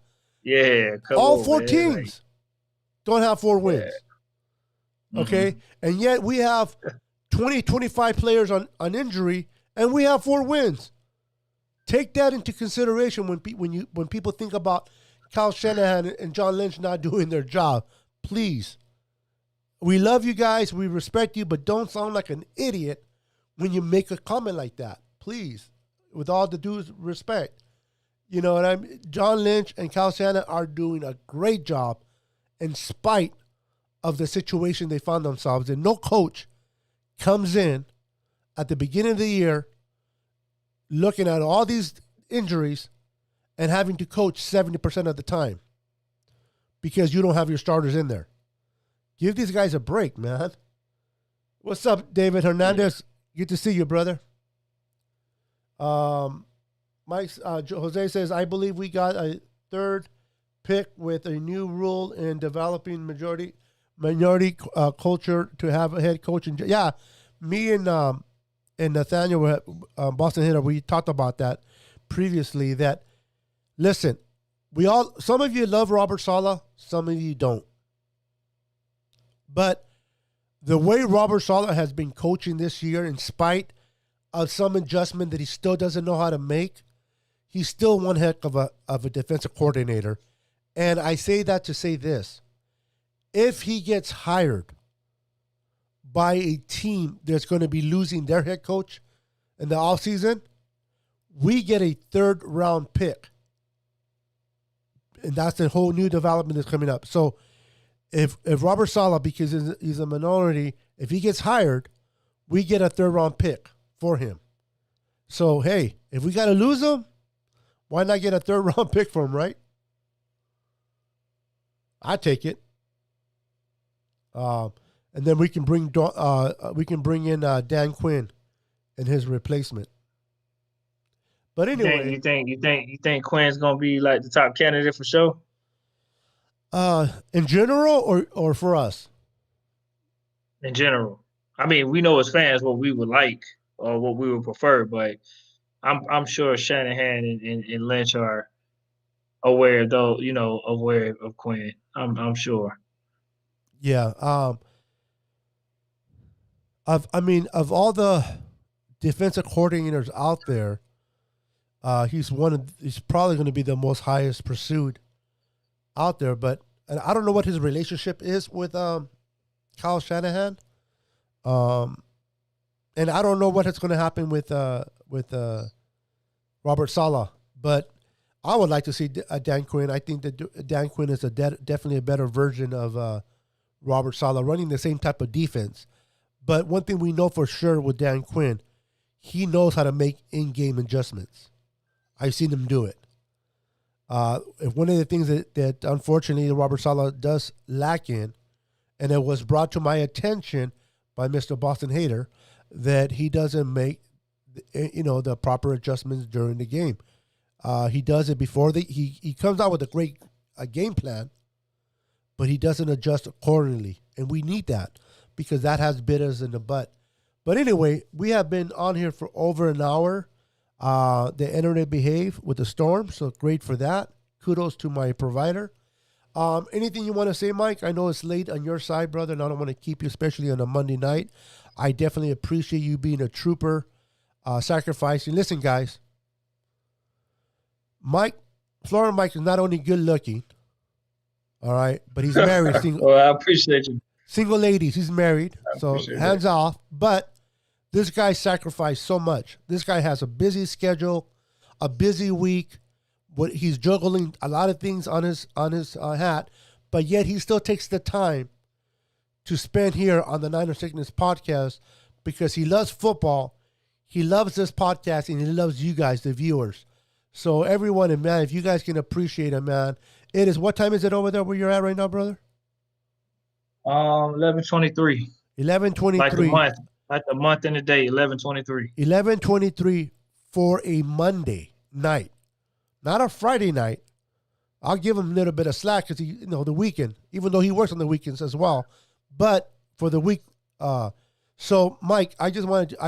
Speaker 2: Yeah.
Speaker 1: All 4 teams don't have 4 wins. Yeah. Okay? And yet we have 20, 25 players on injury, and we have 4 wins. Take that into consideration when people think about Kyle Shanahan and John Lynch not doing their job. Please. We love you guys. We respect you, but don't sound like an idiot when you make a comment like that. Please. With all the due respect. You know what I mean? John Lynch and Kyle Shanahan are doing a great job in spite of the situation they found themselves in. No coach comes in at the beginning of the year looking at all these injuries and having to coach 70% of the time because you don't have your starters in there. Give these guys a break, man. What's up, David Hernandez? Good to see you, brother. Jose says, I believe we got a 3rd pick with a new rule in developing minority culture to have a head coach. Yeah, me and Nathaniel, Boston Hitter, we talked about that previously. That, listen, some of you love Robert Saleh, some of you don't. But the way Robert Saleh has been coaching this year, in spite of some adjustment that he still doesn't know how to make, he's still one heck of a defensive coordinator. And I say that to say this. If he gets hired by a team that's going to be losing their head coach in the offseason, we get a 3rd-round pick. And that's the whole new development that's coming up. So if Robert Saleh, because he's a minority, if he gets hired, we get a 3rd-round pick for him. So, hey, if we got to lose him, why not get a 3rd-round pick for him, right? I take it. And then we can bring in Dan Quinn and his replacement. But anyway,
Speaker 2: you think Quinn's gonna be like the top candidate for sure?
Speaker 1: In general or for us?
Speaker 2: In general. I mean, we know as fans what we would like or what we would prefer, but I'm sure Shanahan and Lynch are aware though, aware of Quinn. I'm sure.
Speaker 1: Yeah. Of all the defensive coordinators out there, he's probably going to be the most highest pursued out there. But I don't know what his relationship is with Kyle Shanahan, and I don't know what is going to happen with Robert Saleh. But I would like to see Dan Quinn. I think that Dan Quinn is definitely a better version of Robert Saleh, running the same type of defense. But one thing we know for sure with Dan Quinn, he knows how to make in-game adjustments. I've seen him do it. One of the things that unfortunately Robert Saleh does lack in, and it was brought to my attention by Mr. Boston Hater, that he doesn't make the proper adjustments during the game. He does it before he comes out with a great game plan, but he doesn't adjust accordingly, and we need that because that has bit us in the butt. But anyway, we have been on here for over an hour. The internet behaved with the storm, so great for that. Kudos to my provider. Anything you want to say, Mike? I know it's late on your side, brother, and I don't want to keep you, especially on a Monday night. I definitely appreciate you being a trooper, sacrificing. Listen, guys, Florida Mike is not only good looking, all right, but he's married.
Speaker 2: Well, I appreciate you.
Speaker 1: Single ladies, he's married, so hands off. But This guy sacrificed so much. This guy has a busy schedule, a busy week. What he's juggling a lot of things on his hat, but yet he still takes the time to spend here on the Niner Sickness podcast because he loves football. He loves this podcast and he loves you guys, the viewers. So everyone, and man, if you guys can appreciate it, man, it is. What time is it over there where you're at right now, brother?
Speaker 2: 11:23.
Speaker 1: 11:23.
Speaker 2: Like the month and the day. 11:23.
Speaker 1: 11:23 for a Monday night, not a Friday night. I'll give him a little bit of slack because the weekend, even though he works on the weekends as well, but for the week. So Mike, I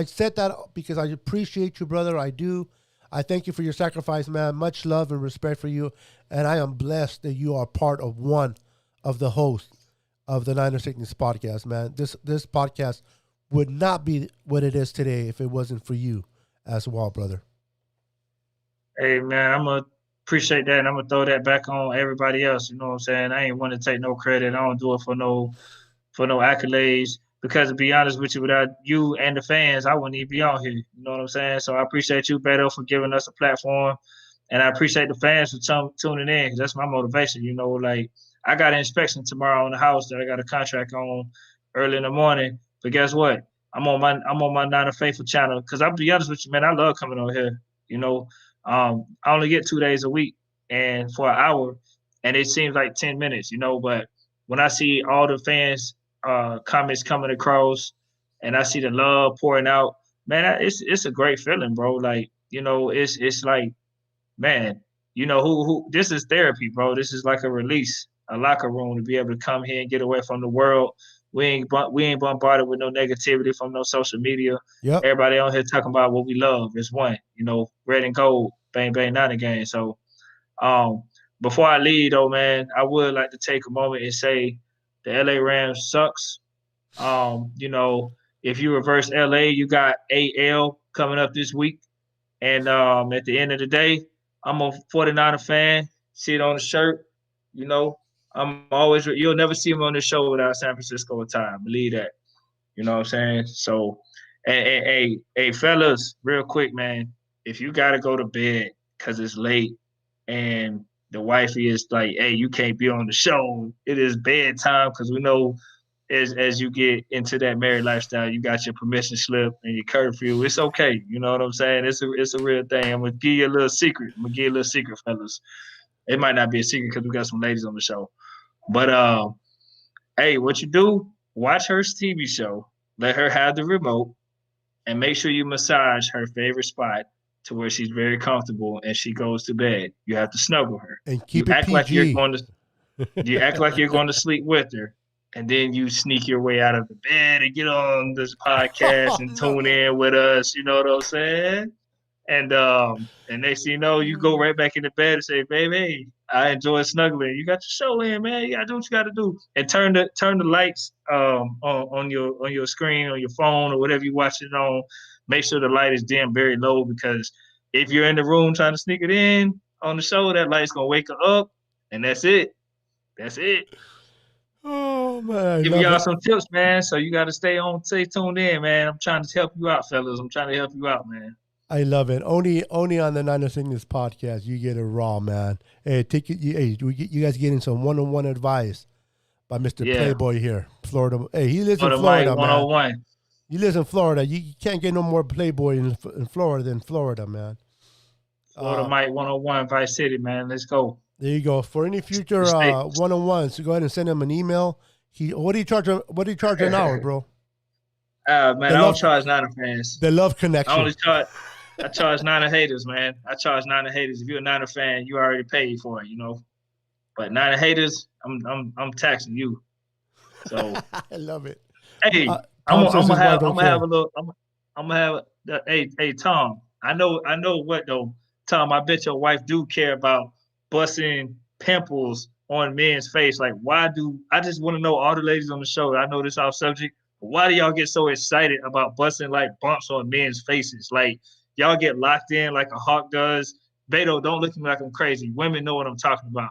Speaker 1: said that because I appreciate you, brother. I do. I thank you for your sacrifice, man. Much love and respect for you, and I am blessed that you are part of one of the hosts of the Niner Sickness podcast, man. This podcast would not be what it is today if it wasn't for you as well, brother.
Speaker 2: Hey, man, I'm going to appreciate that, and I'm going to throw that back on everybody else. You know what I'm saying? I ain't want to take no credit. I don't do it for no accolades because, to be honest with you, without you and the fans, I wouldn't even be on here. You know what I'm saying? So I appreciate you, Beto, for giving us a platform, and I appreciate the fans for tuning in because that's my motivation. You know, like I got an inspection tomorrow on the house that I got a contract on early in the morning. But guess what? I'm on my Niner Faithful channel because I'll be honest with you, man. I love coming on here. You know, I only get 2 days a week and for an hour, and it seems like 10 minutes. You know, but when I see all the fans comments coming across, and I see the love pouring out, man, it's a great feeling, bro. Like it's like, man, who this is therapy, bro. This is like a release, a locker room to be able to come here and get away from the world. We ain't bombarded with no negativity from no social media.
Speaker 1: Yep.
Speaker 2: Everybody on here talking about what we love. It's one, red and gold, bang bang, not again. So, before I leave though, man, I would like to take a moment and say the LA Rams sucks. If you reverse LA, you got AL coming up this week. And at the end of the day, I'm a 49er fan. See it on the shirt. I'm always – you'll never see me on the show without San Francisco attire. Believe that. You know what I'm saying? So, hey, fellas, real quick, man, if you got to go to bed because it's late and the wifey is like, hey, you can't be on the show, it is bedtime because we know as you get into that married lifestyle, you got your permission slip and your curfew. It's okay. You know what I'm saying? It's a real thing. I'm going to give you a little secret. Fellas. It might not be a secret because we got some ladies on the show. But, hey, what you do, watch her TV show, let her have the remote, and make sure you massage her favorite spot to where she's very comfortable and she goes to bed. You have to snuggle her.
Speaker 1: And keep it PG.
Speaker 2: You act like you're going to sleep with her, and then you sneak your way out of the bed and get on this podcast and tune in with us. You know what I'm saying? And next thing you know, you go right back in the bed and say, baby, I enjoy snuggling. You got your show in, man. You got to do what you got to do. And turn the lights on your screen, on your phone, or whatever you're watching it on. Make sure the light is dim very low because if you're in the room trying to sneak it in on the show, that light's going to wake her up, and that's it. That's it.
Speaker 1: Oh, man.
Speaker 2: Give y'all some tips, man. So you got to stay tuned in, man. I'm trying to help you out, fellas. I'm trying to help you out, man.
Speaker 1: I love it. Only on the Niner Sickness podcast you get it raw, man. Hey, you guys getting some one-on-one advice by Mr. Playboy here, Florida. Hey, he lives in Florida, man. 101. He lives in Florida. You can't get no more Playboy in Florida than Florida, man.
Speaker 2: Florida Mike 101, Vice City, man. Let's go.
Speaker 1: There you go. For any future one-on-ones, go ahead and send him an email. What do you charge? What do you charge an hour, bro?
Speaker 2: Man, I don't charge Niner fans.
Speaker 1: The love connection.
Speaker 2: I charge Niner haters, man. I charge Niner haters. If you're a Niner fan, you already paid for it, But Niner haters, I'm taxing you. So
Speaker 1: I love it.
Speaker 2: Hey, I'm gonna have. Hey, Tom. I know what though, Tom. I bet your wife do care about busting pimples on men's face. Like, I just want to know, all the ladies on the show, I know this off subject, but why do y'all get so excited about busting like bumps on men's faces? Like, y'all get locked in like a hawk does. Beto, don't look at me like I'm crazy. Women know what I'm talking about.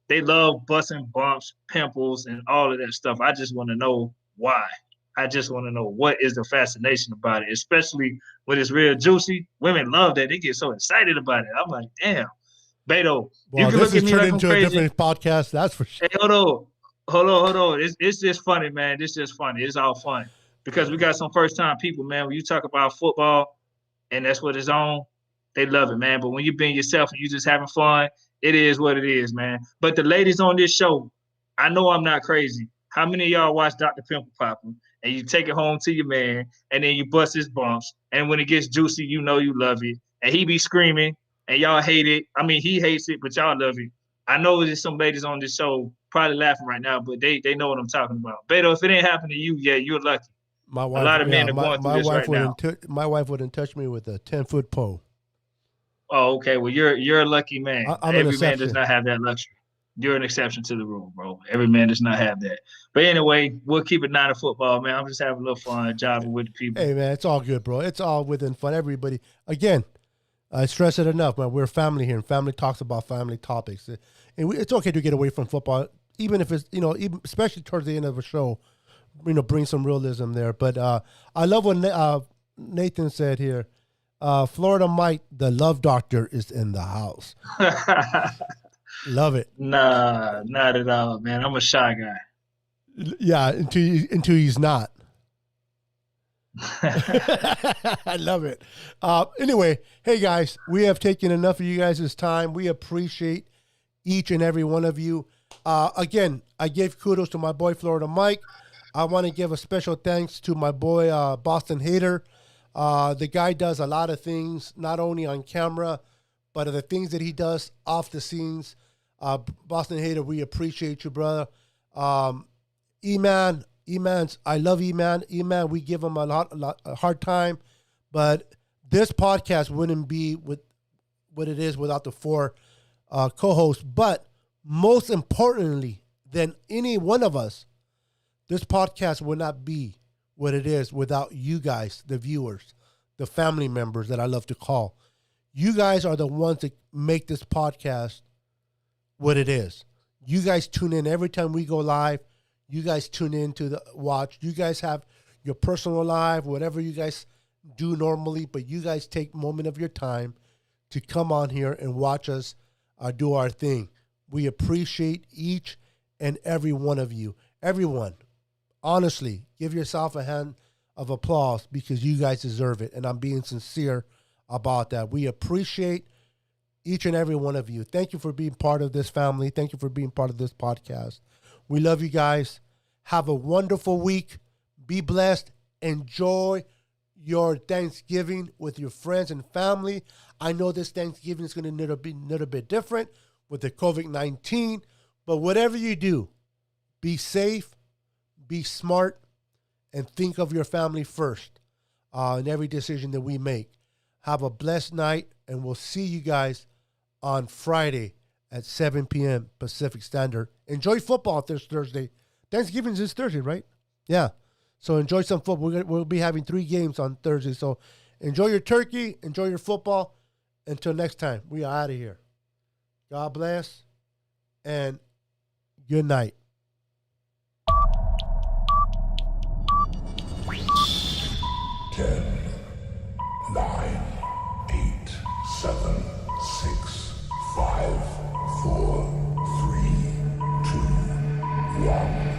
Speaker 2: They love busting bumps, pimples, and all of that stuff. I just want to know why. I just want to know what is the fascination about it, especially when it's real juicy. Women love that. They get so excited about it. I'm like, damn. Beto,
Speaker 1: well,
Speaker 2: you can
Speaker 1: this
Speaker 2: look at
Speaker 1: is
Speaker 2: me
Speaker 1: turned
Speaker 2: like I'm
Speaker 1: into a
Speaker 2: crazy.
Speaker 1: different podcast, that's for sure.
Speaker 2: Hey, hold on. It's just funny, man. It's just funny. It's all fun because we got some first time people, man. When you talk about football and that's what it's on, they love it, man. But when you being yourself and you just having fun, it is what it is, man. But the ladies on this show, I know I'm not crazy. How many of y'all watch Dr. Pimple Popper and you take it home to your man and then you bust his bumps and when it gets juicy, you know you love it and he be screaming and y'all hate it. I mean, he hates it, but y'all love it. I know there's some ladies on this show probably laughing right now, but they know what I'm talking about. Beto, if it ain't happened to you yet, you're lucky.
Speaker 1: My wife,
Speaker 2: a lot of men are going through this right now.
Speaker 1: My wife wouldn't touch me with a 10-foot pole.
Speaker 2: Oh, okay. Well, you're a lucky man.
Speaker 1: Every
Speaker 2: man does not have that luxury. You're an exception to the rule, bro. Every man does not have that. But anyway, we'll keep it 9 to football, man. I'm just having a little fun jiving with the people.
Speaker 1: Hey, man, it's all good, bro. It's all within fun. Everybody, again, I stress it enough, man. We're family here, and family talks about family topics. And it's okay to get away from football, even if it's, even, especially towards the end of a show, bring some realism there. But I love what Nathan said here. Florida Mike, the love doctor, is in the house. Love it.
Speaker 2: Nah, not at all, man. I'm a shy guy.
Speaker 1: Yeah, until he's not. I love it. Anyway, hey guys, we have taken enough of you guys' time. We appreciate each and every one of you. Again, I gave kudos to my boy Florida Mike. I want to give a special thanks to my boy Boston Hater. The guy does a lot of things, not only on camera, but the things that he does off the scenes. Boston Hater, we appreciate you, brother. E-Man, I love E-Man. E-Man, we give him a hard time, but this podcast wouldn't be what it is without the 4 co-hosts. But most importantly than any one of us, this podcast would not be what it is without you guys, the viewers, the family members that I love to call. You guys are the ones that make this podcast what it is. You guys tune in every time we go live. You guys tune in to the watch. You guys have your personal life, whatever you guys do normally, but you guys take a moment of your time to come on here and watch us do our thing. We appreciate each and every one of you. Everyone, honestly, give yourself a hand of applause because you guys deserve it, and I'm being sincere about that. We appreciate each and every one of you. Thank you for being part of this family. Thank you for being part of this podcast. We love you guys. Have a wonderful week. Be blessed. Enjoy your Thanksgiving with your friends and family. I know this Thanksgiving is going to be a little bit different with the COVID-19, but whatever you do, be safe, be smart, and think of your family first in every decision that we make. Have a blessed night, and we'll see you guys on Friday at 7 p.m. Pacific Standard. Enjoy football this Thursday. Thanksgiving is this Thursday, right? Yeah. So enjoy some football. We'll be having 3 games on Thursday. So enjoy your turkey. Enjoy your football. Until next time, we are out of here. God bless, and good night.
Speaker 3: 10, 9, 8, 7, 6, 5, 4, 3, 2, 1.